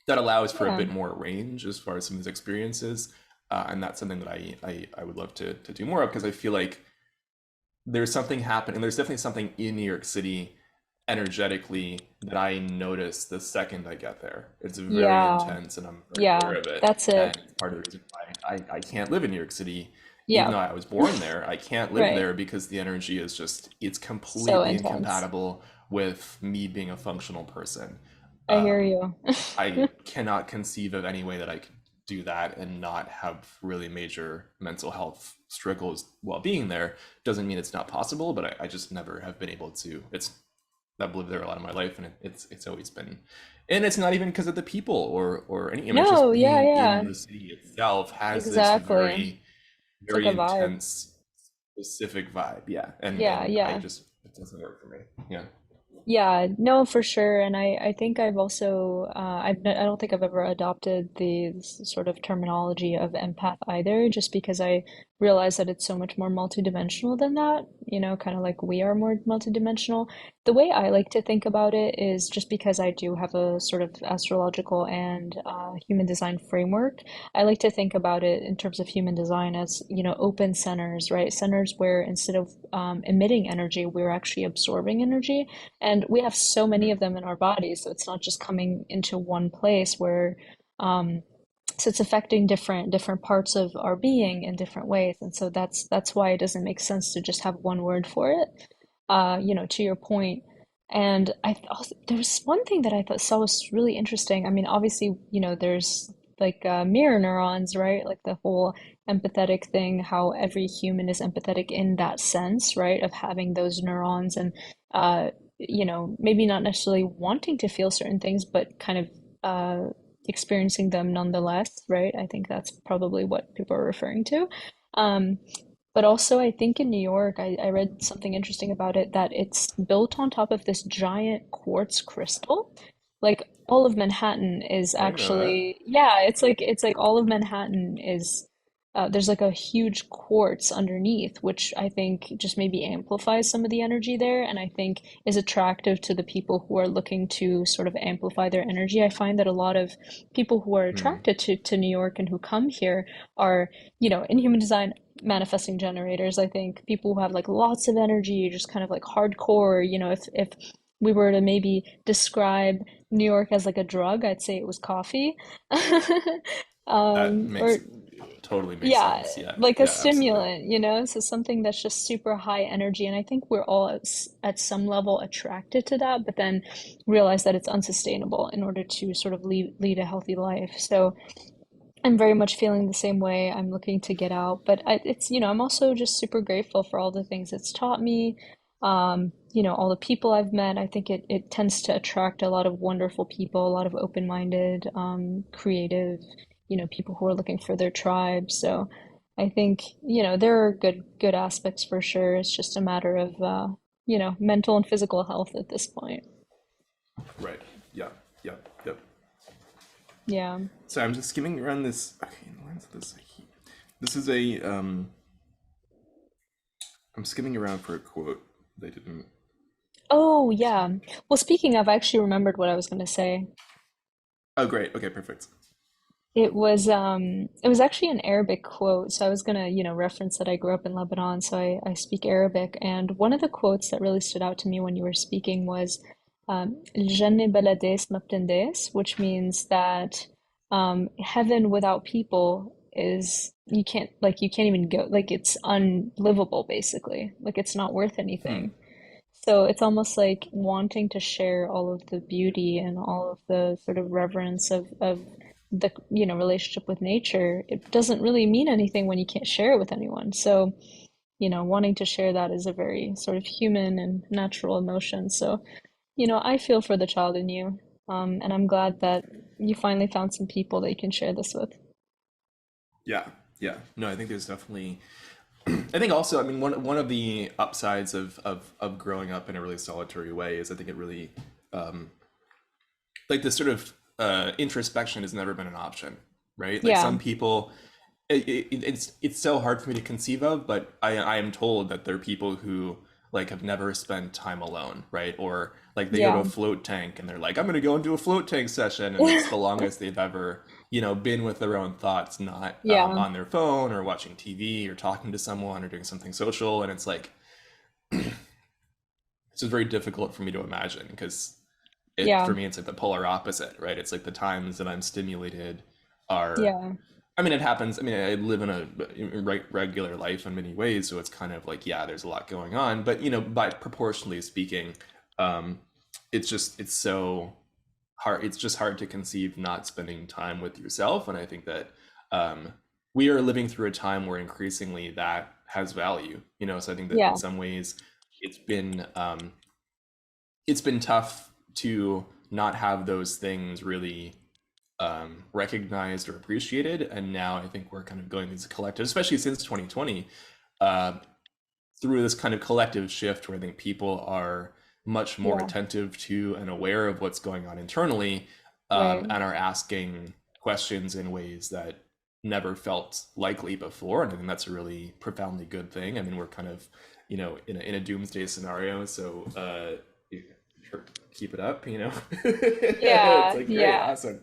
that allows for a Yeah. bit more range as far as some of these experiences, and that's something that I would love to do more of because I feel like there's something happening. There's definitely something in New York City energetically that I notice the second I get there. It's very Yeah. intense and I'm very Yeah. aware of it. That's it. And it's part of the reason why I can't live in New York City, even Yeah. though I was born there. I can't live Right. there because the energy is just, it's So completely intense. incompatible with me being a functional person. I hear Um, you. I cannot conceive of any way that I could do that and not have really major mental health struggles while being there. Doesn't mean it's not possible, but I just never have been able to. I've lived there a lot of my life, and it's always been, and it's not even because of the people or any. I mean, it's No, just yeah, being in yeah. the city itself has this Exactly. It's like very a vibe. intense, specific vibe. Yeah, Yeah, and I yeah. just it doesn't work for me. Yeah. Yeah, no, for sure. And I think I've also, I don't think I've ever adopted the sort of terminology of empath either, just because I realize that it's so much more multidimensional than that, kind of like we are more multidimensional. The way I like to think about it is just because I do have a sort of astrological and human design framework, I like to think about it in terms of human design as, open centers, right? Centers where instead of emitting energy, we're actually absorbing energy. And we have so many Mhm. of them in our bodies, so it's not just coming into one place where um, so it's affecting different parts of our being in different ways. And so that's why it doesn't make sense to just have one word for it. To your point. And also, there was one thing that I thought saw was really interesting. I mean, obviously, there's like mirror neurons, right? Like the whole empathetic thing, how every human is empathetic in that sense, right? Of having those neurons and maybe not necessarily wanting to feel certain things, but kind of experiencing them nonetheless, right? I think that's probably what people are referring to. Um, but also, I think in New York, I read something interesting about it that it's built on top of this giant quartz crystal. Like all of Manhattan is I didn't know that. actually, yeah, it's like all of Manhattan is there's like a huge quartz underneath, which I think just maybe amplifies some of the energy there, and I think is attractive to the people who are looking to sort of amplify their energy. I find that a lot of people who are Hmm. attracted to New York and who come here are, in human design, manifesting generators. I think people who have like lots of energy, just kind of like hardcore, if we were to maybe describe New York as like a drug, I'd say it was coffee. That Or totally makes yeah, sense. Yeah, like a yeah, absolutely. stimulant, you know? So something that's just super high energy. And I think we're all at some level attracted to that, but then realize that it's unsustainable in order to sort of lead a healthy life. So I'm very much feeling the same way. I'm looking to get out, but it's, I'm also just super grateful for all the things it's taught me. All the people I've met. I think it tends to attract a lot of wonderful people, a lot of open-minded, creative, people who are looking for their tribe. So I think, there are good aspects for sure. It's just a matter of, mental and physical health at this point. Right. Yeah. Yeah. Yep. Yeah. So I'm just skimming around this. Okay, lines of this. This is a. I'm skimming around for a quote. They didn't. Oh, yeah. Well, speaking of, I actually remembered what I was going to say. Oh, great. Okay, perfect. It was actually an Arabic quote. So I was gonna, reference that I grew up in Lebanon, so I speak Arabic. And one of the quotes that really stood out to me when you were speaking was "الجنة بلا ما بتنداس," which means that heaven without people is you can't even go, like it's unlivable basically. Like it's not worth Hmm. anything. So it's almost like wanting to share all of the beauty and all of the sort of reverence of the, relationship with nature. It doesn't really mean anything when you can't share it with anyone. So, wanting to share that is a very sort of human and natural emotion. So, I feel for the child in you. And I'm glad that you finally found some people that you can share this with. Yeah. Yeah. No, I think there's definitely. I think also, I mean, one of the upsides of growing up in a really solitary way is I think it really like this sort of introspection has never been an option, right? Like Yeah. some people, it's so hard for me to conceive of, but I am told that there are people who like have never spent time alone, right? Or like they go to Yeah. a float tank and they're like, I'm gonna go and do a float tank session, and it's the longest they've ever, been with their own thoughts, not Yeah. on their phone or watching TV or talking to someone or doing something social, and it's like it's just very difficult for me to imagine because Yeah. for me it's like the polar opposite, right? It's like the times that I'm stimulated are, Yeah. I mean, it happens. I mean, I live in a regular life in many ways, so it's kind of like, yeah, there's a lot going on, but by proportionally speaking, um, it's so hard. It's just hard to conceive not spending time with yourself, and I think that um, we are living through a time where increasingly that has value. So I think that in Yeah. some ways, it's been um, it's been tough to not have those things really recognized or appreciated. And now I think we're kind of going through this collective, especially since 2020, uh, through this kind of collective shift where I think people are much more Yeah. attentive to and aware of what's going on internally, Right. and are asking questions in ways that never felt likely before. And I think that's a really profoundly good thing. I mean, we're kind of, in a doomsday scenario. So, keep it up, it's Yeah. like, great, Yeah. awesome.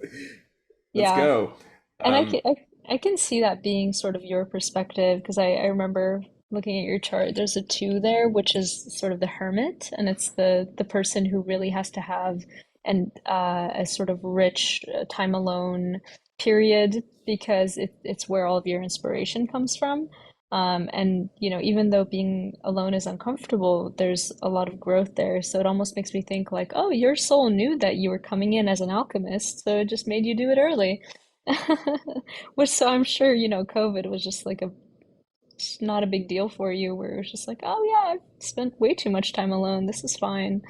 Let's Yeah. go. And I Um, can, I can see that being sort of your perspective because I remember looking at your chart. There's a two there, which is sort of the hermit, and it's the person who really has to have a sort of rich time alone period because it's where all of your inspiration comes from. And even though being alone is uncomfortable, there's a lot of growth there. So it almost makes me think like, oh, your soul knew that you were coming in as an alchemist, so it just made you do it early. Which, so I'm sure, COVID was just like just not a big deal for you, where it was just like, oh yeah, I've spent way too much time alone. This is fine.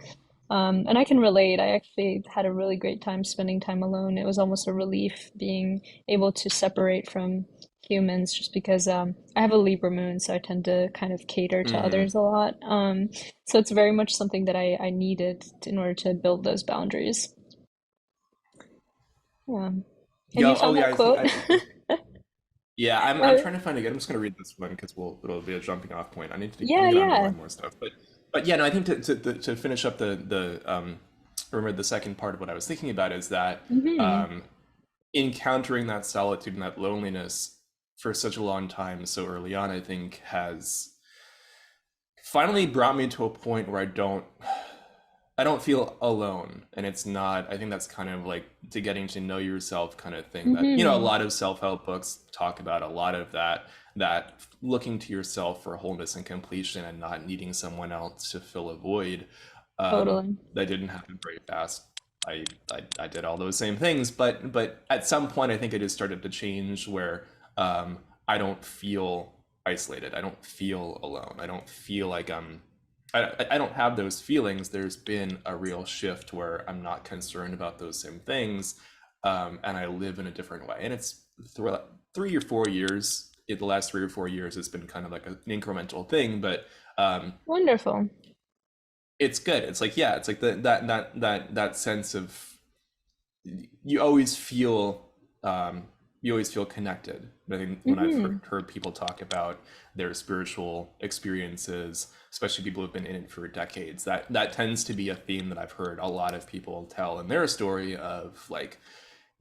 And I can relate. I actually had a really great time spending time alone. It was almost a relief being able to separate from humans just because I have a Libra moon, so I tend to kind of cater to mhm. others a lot. So it's very much something that I needed in order to build those boundaries. Yeah. And Yeah. you Oh, found yeah. that I think quote? yeah. I'm Uh, trying to find again. I'm just gonna read this one because it'll be a jumping off point. I yeah, need to yeah. underline more stuff. But yeah. No. I think to finish up the remember the second part of what I was thinking about is that Hmm. um, encountering that solitude and that loneliness for such a long time so early on, I think has finally brought me to a point where I don't I don't feel alone. And it's not, I think that's kind of like the getting to know yourself kind of thing that, you know, a Mm-hmm. lot of self-help books talk about, a lot of that looking to yourself for wholeness and completion and not needing someone else to fill a void. Totally. That didn't happen very fast. I did all those same things, but at some point I think it has started to change where I don't feel isolated. I don't feel alone. I don't feel like I don't have those feelings. There's been a real shift where I'm not concerned about those same things, and I live in a different way. And it's 3 or 4 years. In the last 3 or 4 years, it's been kind of like an incremental thing, but Wonderful. it's good. It's like, yeah, it's like that sense of you always feel you always feel connected. I think when I've Mm-hmm. heard people talk about their spiritual experiences, especially people who've been in it for decades, that tends to be a theme that I've heard a lot of people tell in their story of like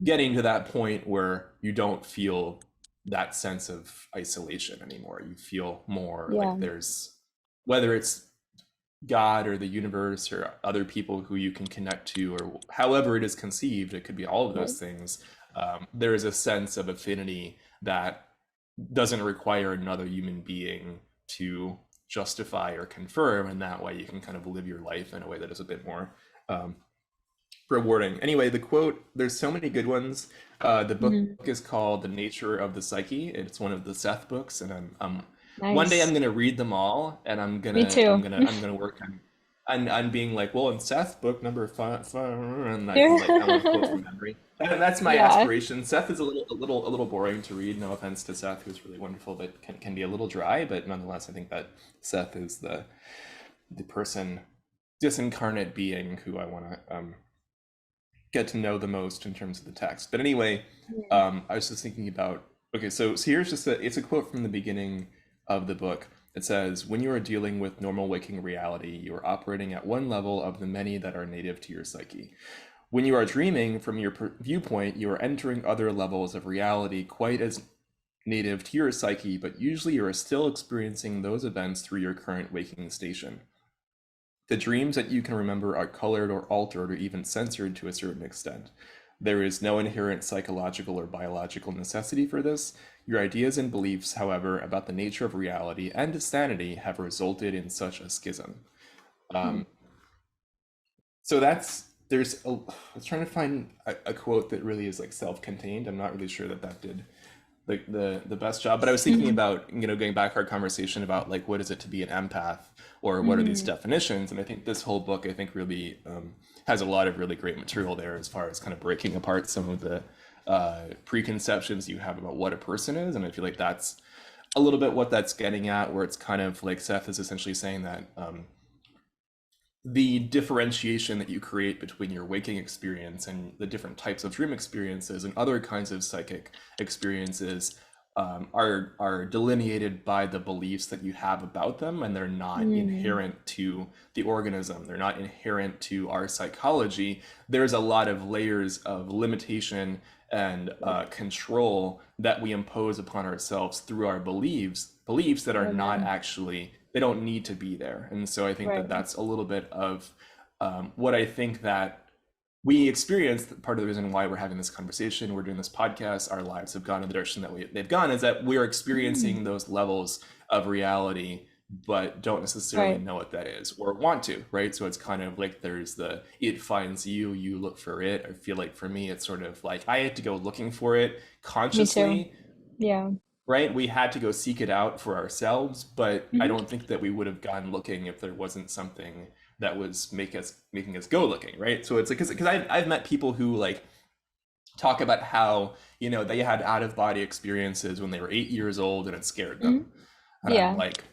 getting to that point where you don't feel that sense of isolation anymore. You feel more Yeah. like there's, whether it's God or the universe or other people who you can connect to, or however it is conceived, it could be all of Right. those things. There is a sense of affinity that doesn't require another human being to justify or confirm, and that way you can kind of live your life in a way that is a bit more um, rewarding. Anyway, the quote, there's so many good ones. The book Mm-hmm. is called The Nature of the Psyche. It's one of the Seth books, and I'm one day I'm Nice. gonna read them all, and Me too. I'm gonna work on being like, well, in Seth book number five, and I can Here. like I want to quote from memory. And that's my Yeah. aspiration. Seth is a little boring to read. No offense to Seth, who's really wonderful, but can be a little dry. But nonetheless, I think that Seth is the person, disincarnate being who I want to get to know the most in terms of the text. But anyway, Yeah. I was just thinking about, okay, so here's just it's a quote from the beginning of the book. It says, when you are dealing with normal waking reality, you are operating at one level of the many that are native to your psyche. When you are dreaming from your viewpoint, you are entering other levels of reality quite as native to your psyche, but usually you are still experiencing those events through your current waking station. The dreams that you can remember are colored or altered or even censored to a certain extent. There is no inherent psychological or biological necessity for this. Your ideas and beliefs, however, about the nature of reality and sanity have resulted in such a schism. Hmm. Um, so I was trying to find a quote that really is like self-contained. I'm not really sure that did the best job. But I was thinking Hmm. about, you know, going back to our conversation about like what is it to be an empath, or what are these Hmm. definitions. And I think this whole book, I think, really has a lot of really great material there as far as kind of breaking apart some of the preconceptions you have about what a person is. And I feel like that's a little bit what that's getting at, where it's kind of like Seth is essentially saying that the differentiation that you create between your waking experience and the different types of dream experiences and other kinds of psychic experiences are delineated by the beliefs that you have about them, and they're not Hmm. inherent to the organism. They're not inherent to our psychology. There's a lot of layers of limitation and Right. control that we impose upon ourselves through our beliefs that are not Amen. actually, they don't need to be there. And so I think that Right. that's a little bit of what I think that we experience. Part of the reason why we're having this conversation, we're doing this podcast, our lives have gone in the direction that they've gone, is that we're Mm. experiencing those levels of reality, but don't necessarily Right. know what that is or want to, right? So it's kind of like there's the it finds you, you look for it. I feel like for me, it's sort of like I had to go looking for it Me too. consciously, Yeah. right? We had to go seek it out for ourselves, but I Hmm. don't think that we would have gone looking if there wasn't something that was making us go looking, right? So it's like because I've met people who like talk about how, you know, they had out of body experiences when they were 8 years old and it scared Hmm. them, and I'm Yeah. like,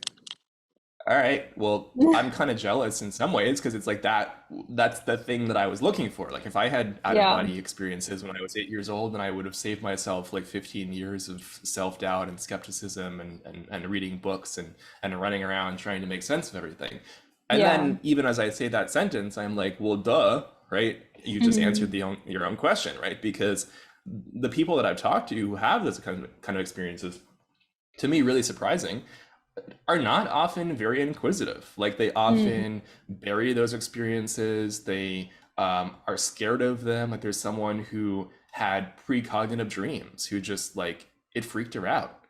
all right, well, I'm kind of jealous in some ways because it's like that's the thing that I was looking for. Like if I had out of Yeah. body experiences when I was 8 years old, then I would have saved myself like 15 years of self-doubt and skepticism and reading books and running around trying to make sense of everything. And Yeah. then even as I say that sentence, I'm like, well, duh, right? You just answered your own question, right? Because the people that I've talked to who have this kind of experiences, to me, really surprising. are not often very inquisitive. Like they Mm, often bury those experiences. They are scared of them. Like there's someone who had precognitive dreams who just like it freaked her out,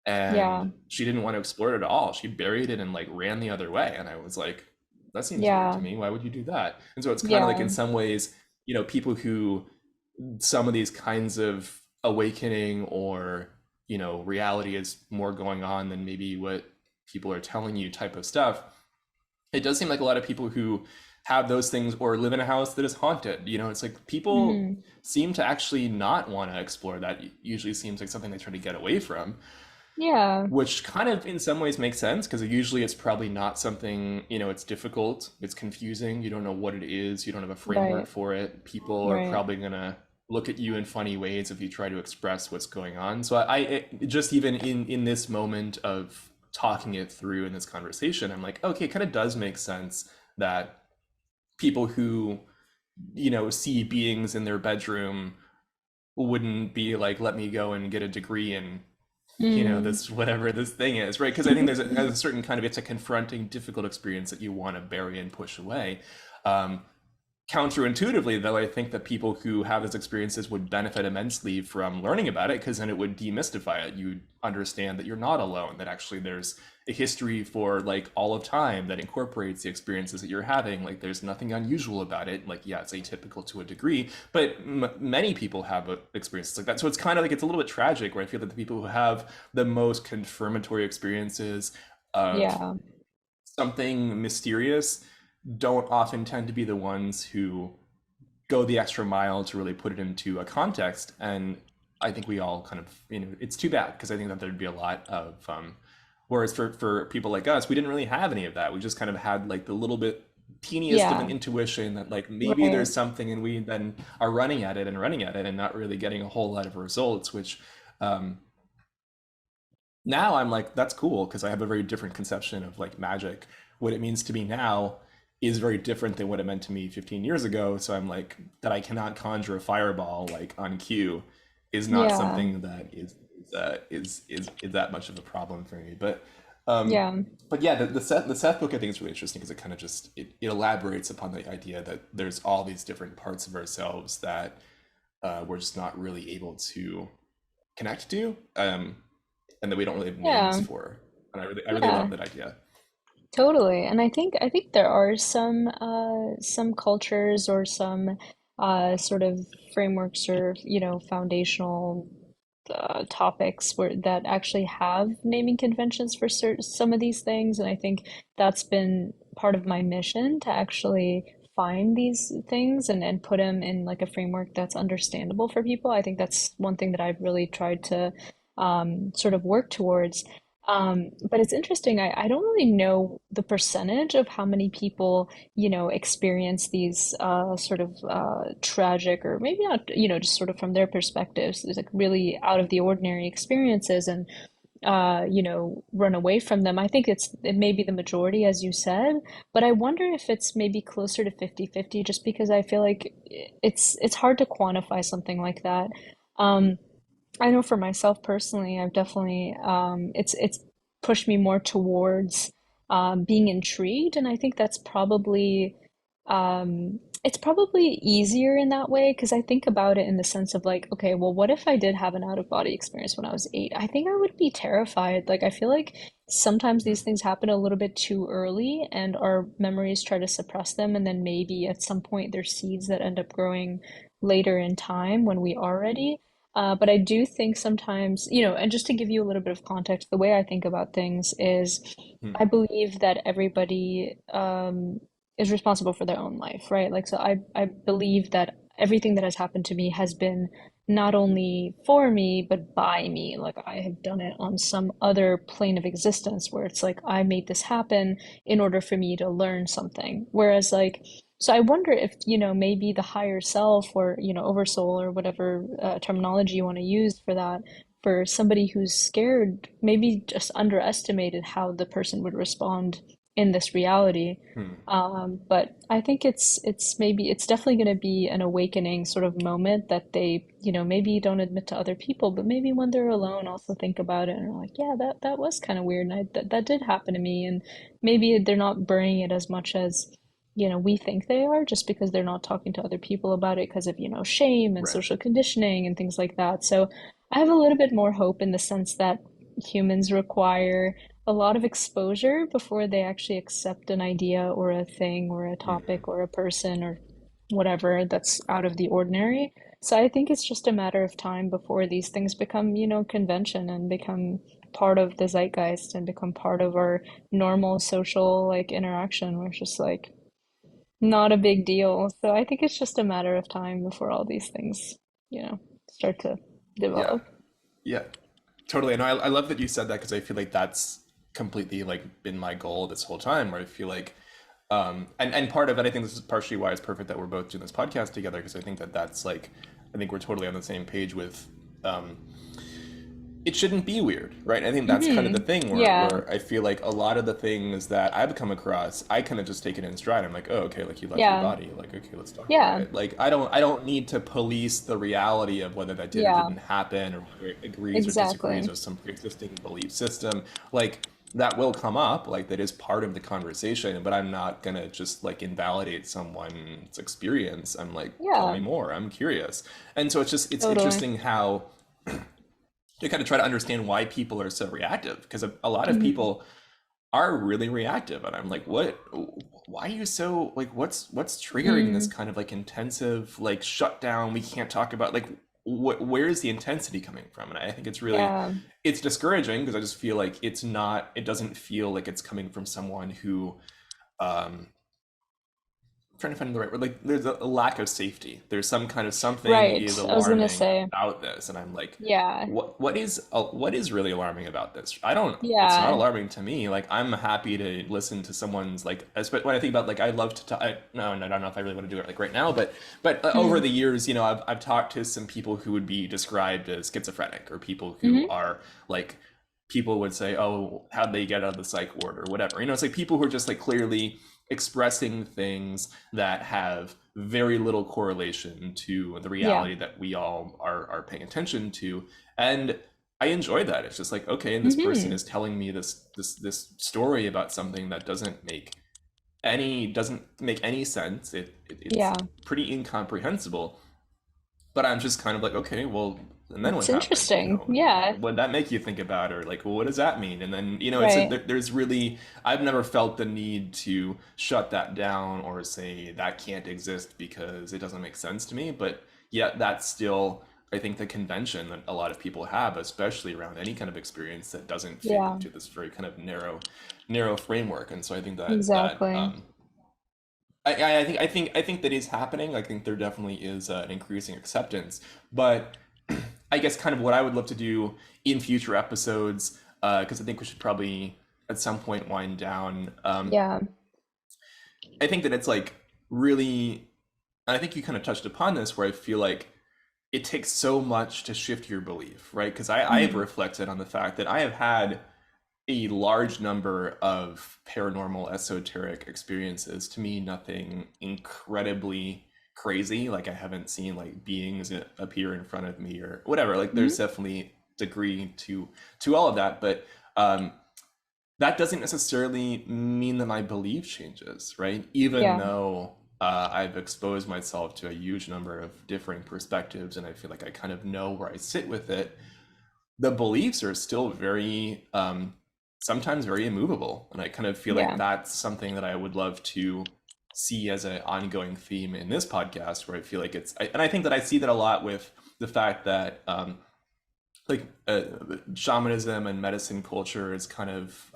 yeah, and she didn't want to explore it at all. She buried it and like ran the other way. And I was like, that seems weird to yeah, me. Why would you do that? And so it's kind of like yeah, in some ways, people who some of these kinds of awakening or reality is more going on than maybe what people are telling you type of stuff. It does seem like a lot of people who have those things or live in a house that is haunted, it's like people hmm, seem to actually not want to explore that. Usually seems like something they try to get away from, yeah, which kind of in some ways makes sense because usually it's probably not something, it's difficult, it's confusing, you don't know what it is, you don't have a framework right, for it. People are right, probably going to look at you in funny ways if you try to express what's going on. So just even in this moment of talking it through in this conversation, I'm like, okay, it kind of does make sense that people who, see beings in their bedroom wouldn't be like, let me go and get a degree in mm, this whatever this thing is, right? Because I think there's a certain kind of, it's a confronting, difficult experience that you want to bury and push away. Um, Counterintuitively, though, I think that people who have those experiences would benefit immensely from learning about it because then it would demystify it. You understand that you're not alone, that actually there's a history for like all of time that incorporates the experiences that you're having. Like there's nothing unusual about it. Like, yeah, it's atypical to a degree, but many people have experiences like that. So it's kind of like it's a little bit tragic where I feel that the people who have the most confirmatory experiences of yeah, something mysterious don't often tend to be the ones who go the extra mile to really put it into a context. And I think we all kind of, it's too bad because I think that there'd be a lot of, whereas for people like us, we didn't really have any of that. We just kind of had like the little bit teeniest of yeah, an intuition that like maybe right, there's something and we then are running at it and running at it and not really getting a whole lot of results, which um, now I'm like, that's cool because I have a very different conception of like magic. What it means to me now is very different than what it meant to me 15 years ago. So I'm like, that I cannot conjure a fireball like on cue is not yeah, something that is that much of a problem for me. Um, yeah, but yeah, the Seth book I think is really interesting because it kind of just it elaborates upon the idea that there's all these different parts of ourselves that we're just not really able to connect to. And that we don't really have names yeah, for. And I really yeah. love that idea. Totally. And I think there are some cultures or some sort of frameworks or, foundational topics where that actually have naming conventions for some of these things. And I think that's been part of my mission to actually find these things and put them in like a framework that's understandable for people. I think that's one thing that I've really tried to sort of work towards. But it's interesting. I don't really know the percentage of how many people, experience these sort of tragic or maybe not, just sort of from their perspectives, there's like really out of the ordinary experiences and run away from them. I think it may be the majority, as you said, but I wonder if it's maybe closer to 50-50, just because I feel like it's hard to quantify something like that. Um, I know for myself personally, I've definitely it's pushed me more towards being intrigued, and I think that's probably it's probably easier in that way because I think about it in the sense of like, okay, well, what if I did have an out of body experience when I was 8? I think I would be terrified. Like, I feel like sometimes these things happen a little bit too early, and our memories try to suppress them, and then maybe at some point there's seeds that end up growing later in time when we are ready. But I do think sometimes, and just to give you a little bit of context, the way I think about things is Hmm. I believe that everybody is responsible for their own life, right? Like, so I believe that everything that has happened to me has been not only for me, but by me. Like, I have done it on some other plane of existence where it's like I made this happen in order for me to learn something. Whereas, like, so I wonder if, maybe the higher self or, oversoul or whatever terminology you want to use for that, for somebody who's scared, maybe just underestimated how the person would respond in this reality. Hmm. But I think it's definitely going to be an awakening sort of moment that they, maybe don't admit to other people, but maybe when they're alone also think about it and are like, yeah, that was kind of weird, and that did happen to me. And maybe they're not burning it as much as, we think they are, just because they're not talking to other people about it because of, shame and Right. social conditioning and things like that. So I have a little bit more hope in the sense that humans require a lot of exposure before they actually accept an idea or a thing or a Hmm. topic or a person or whatever that's out of the ordinary. So I think it's just a matter of time before these things become, convention and become part of the zeitgeist and become part of our normal social like interaction, where it's just like not a big deal. So I think it's just a matter of time before all these things, start to Yeah. develop. Yeah. Totally. And I love that you said that because I feel like that's completely like been my goal this whole time, where I feel like and part of it, I think this is partially why it's perfect that we're both doing this podcast together, because I think that that's like, I think we're totally on the same page with um, it shouldn't be weird, right? I think that's kind of the Hmm. thing Yeah. where I feel like a lot of the things that I've come across, I kind of just take it in stride. I'm like, oh, okay, like you left your Yeah. body, like okay, let's talk about Yeah. it. Like I don't need to police the reality of whether that did or Yeah. didn't happen, or whether it agrees or disagrees Exactly. with some pre-existing belief system. Like that will come up, like that is part of the conversation, but I'm not gonna just like invalidate someone's experience. I'm like, tell me Yeah. more. I'm curious. And so it's Totally. interesting how to kind of try to understand why people are so reactive, because a lot of Hmm. people are really reactive, and I'm like, what, why are you so like, what's triggering this Mm. kind of like intensive like shutdown, we can't talk about like where is the intensity coming from? And I think it's really, Yeah. it's discouraging because I just feel like it's not, it doesn't feel like it's coming from someone who um trying to find the right word. Like there's a lack of safety. There's some kind of something Right. is I was gonna alarming say, about this, and I'm like, yeah. what is really alarming about this? I don't. It's not Yeah. alarming to me. Like I'm happy to listen to someone's like. When I think about like I love to talk. No, no, I don't know if I really want to do it like right now, but over Mm. the years, I've talked to some people who would be described as schizophrenic, or people who Hmm. are like, people would say, oh, how'd they get out of the psych ward or whatever. It's like people who are just like clearly expressing things that have very little correlation to the Yeah. reality that we all are paying attention to. And I enjoy that. It's just like, okay, and this person Hmm. is telling me this story about something that doesn't make any sense. It's Yeah. pretty incomprehensible, but I'm just kind of like, okay, well, and then what It's happened? interesting. Yeah. What did that make you think about? Or like, well, what does that mean? And then, Right. there's really, I've never felt the need to shut that down or say that can't exist because it doesn't make sense to me. But yet, that's still, I think, the convention that a lot of people have, especially around any kind of experience that doesn't fit Yeah. into this very kind of narrow framework. And so I think that Exactly. I think that is happening. I think there definitely is an increasing acceptance, but I guess kind of what I would love to do in future episodes, because I think we should probably at some point wind down. Yeah. I think that it's like really, and I think you kind of touched upon this, where I feel like it takes so much to shift your belief, right? Because I've Hmm. reflected on the fact that I have had a large number of paranormal esoteric experiences. To me, nothing incredibly crazy. Like I haven't seen like beings appear in front of me or whatever. Like there's Hmm. definitely degree to all of that, but that doesn't necessarily mean that my belief changes, right? Even Yeah. though I've exposed myself to a huge number of differing perspectives, and I feel like I kind of know where I sit with it, the beliefs are still very sometimes very immovable, and I kind of feel like Yeah. that's something that I would love to see as an ongoing theme in this podcast, where I feel like and I think that I see that a lot with the fact that like shamanism and medicine culture has kind of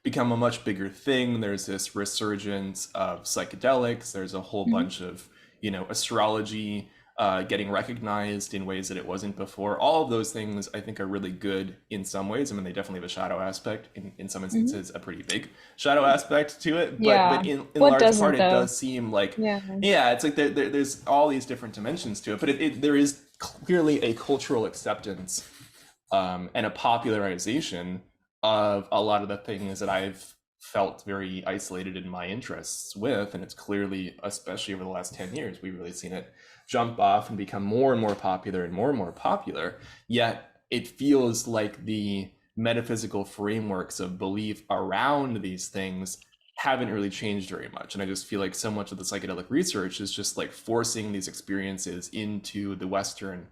become a much bigger thing. There's this resurgence of psychedelics. There's a whole Hmm. bunch of, astrology getting recognized in ways that it wasn't before. All of those things I think are really good in some ways. I mean, they definitely have a shadow aspect, in some Hmm. instances, a pretty big shadow aspect to it. But Yeah. in What large part, doesn't it though? does seem like, Yeah. yeah, it's like there's all these different dimensions to it. But there is clearly a cultural acceptance and a popularization of a lot of the things that I've felt very isolated in my interests with, and it's clearly, especially over the last 10 years, we've really seen it jump off and become more and more popular and more popular. Yet it feels like the metaphysical frameworks of belief around these things haven't really changed very much. And I just feel like so much of the psychedelic research is just like forcing these experiences into the Western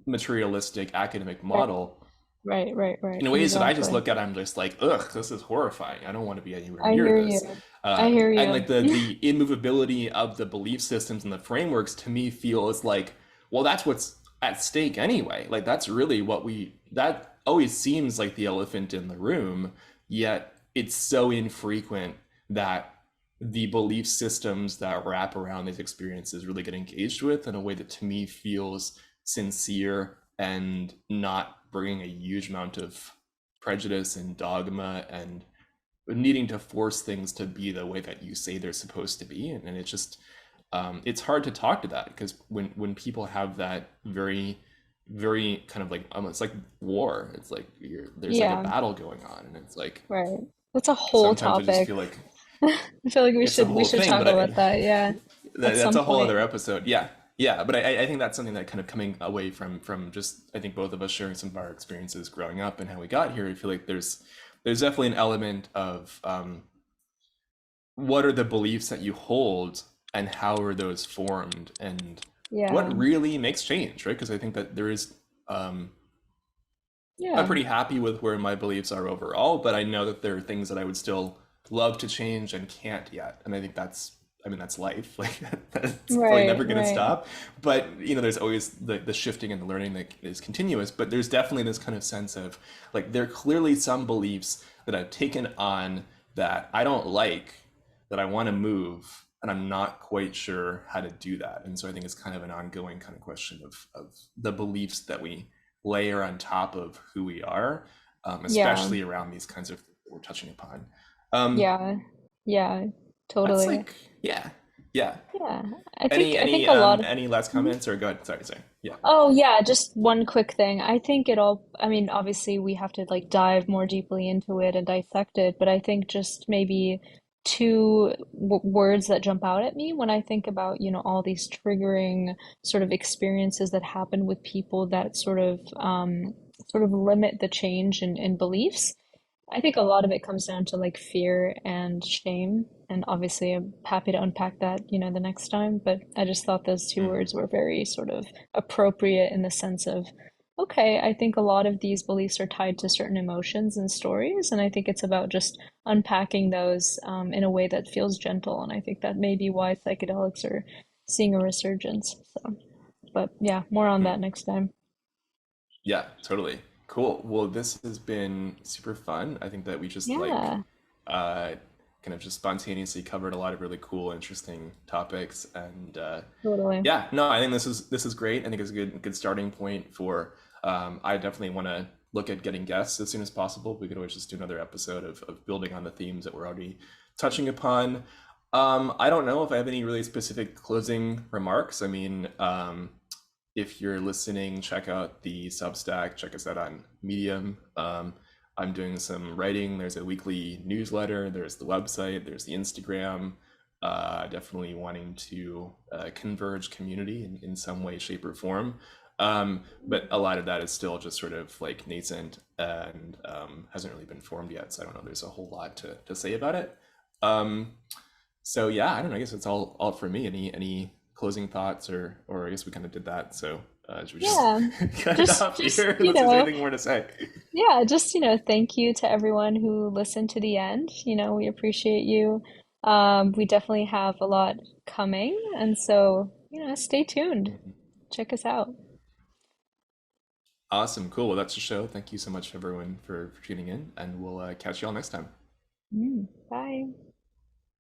materialistic academic Right, model right. in ways that I just Exactly. look at. I'm just like, ugh, this is horrifying. I don't want to be anywhere I near hear this. you. I hear And you. like the immovability of the belief systems and the frameworks to me feels like, well, that's what's at stake anyway. Like that's really what that always seems like the elephant in the room, yet it's so infrequent that the belief systems that wrap around these experiences really get engaged with in a way that to me feels sincere and not bringing a huge amount of prejudice and dogma and needing to force things to be the way that you say they're supposed to be. And it's just it's hard to talk to that because when people have that very kind of like it's like war. It's like there's like a Yeah, battle going on, and it's like right. That's a whole sometimes I just topic. feel like I feel like we it's a should we whole should thing, talk but about that, yeah, at that's some a whole point. other episode. Yeah, yeah. But I think that's something that kind of coming away from just I think both of us sharing some of our experiences growing up and how we got here. I feel like there's definitely an element of what are the beliefs that you hold and how are those formed and Yeah. what really makes change, right? Because I think that there is um, I'm Yeah. pretty happy with where my beliefs are overall, but I know that there are things that I would still love to change and can't yet. And I think I mean, that's life. Like that's probably Right, never going to right. stop. But there's always the shifting and the learning that is continuous. But there's definitely this kind of sense of like there are clearly some beliefs that I've taken on that I don't like, that I want to move, and I'm not quite sure how to do that. And so I think it's kind of an ongoing kind of question of the beliefs that we layer on top of who we are, Yeah. especially around these kinds of things that we're touching upon. Um, Yeah. Yeah. that's Totally. like, yeah, yeah. Yeah. I think Any I think any a lot um of any last comments or go ahead? Sorry. Yeah. Oh yeah, just one quick thing. I think it all, I mean, obviously we have to like dive more deeply into it and dissect it, but I think just maybe two w words that jump out at me when I think about, all these triggering sort of experiences that happen with people that sort of limit the change in beliefs. I think a lot of it comes down to like fear and shame. And obviously, I'm happy to unpack that, the next time. But I just thought those two Mm, words were very sort of appropriate in the sense of, okay, I think a lot of these beliefs are tied to certain emotions and stories. And I think it's about just unpacking those in a way that feels gentle. And I think that may be why psychedelics are seeing a resurgence. So, but yeah, more on mm. that next time. Yeah, totally. Cool. Well, this has been super fun. I think that we just like Yeah, uh kind of just spontaneously covered a lot of really cool, interesting topics. And totally. yeah, no, I think this is great. I think it's a good starting point for I definitely want to look at getting guests as soon as possible. We could always just do another episode of building on the themes that we're already touching upon. I don't know if I have any really specific closing remarks. I mean, if you're listening, check out the Substack. Check us out on Medium. I'm doing some writing. There's a weekly newsletter. There's the website. There's the Instagram. Definitely wanting to converge community in some way, shape, or form. But a lot of that is still just sort of like nascent and hasn't really been formed yet. So I don't know. There's a whole lot to say about it. Um, so yeah, I don't know. I guess it's all for me. Any closing thoughts or I guess we kind of did that. So should we just Yeah. cut it Just off just, here unless there's anything more to say? yeah, just, thank you to everyone who listened to the end. We appreciate you. We definitely have a lot coming, and so, stay tuned. Mhm. Check us out. Awesome, cool. Well, that's the show. Thank you so much, everyone, for tuning in, and we'll catch you all next time. Bye.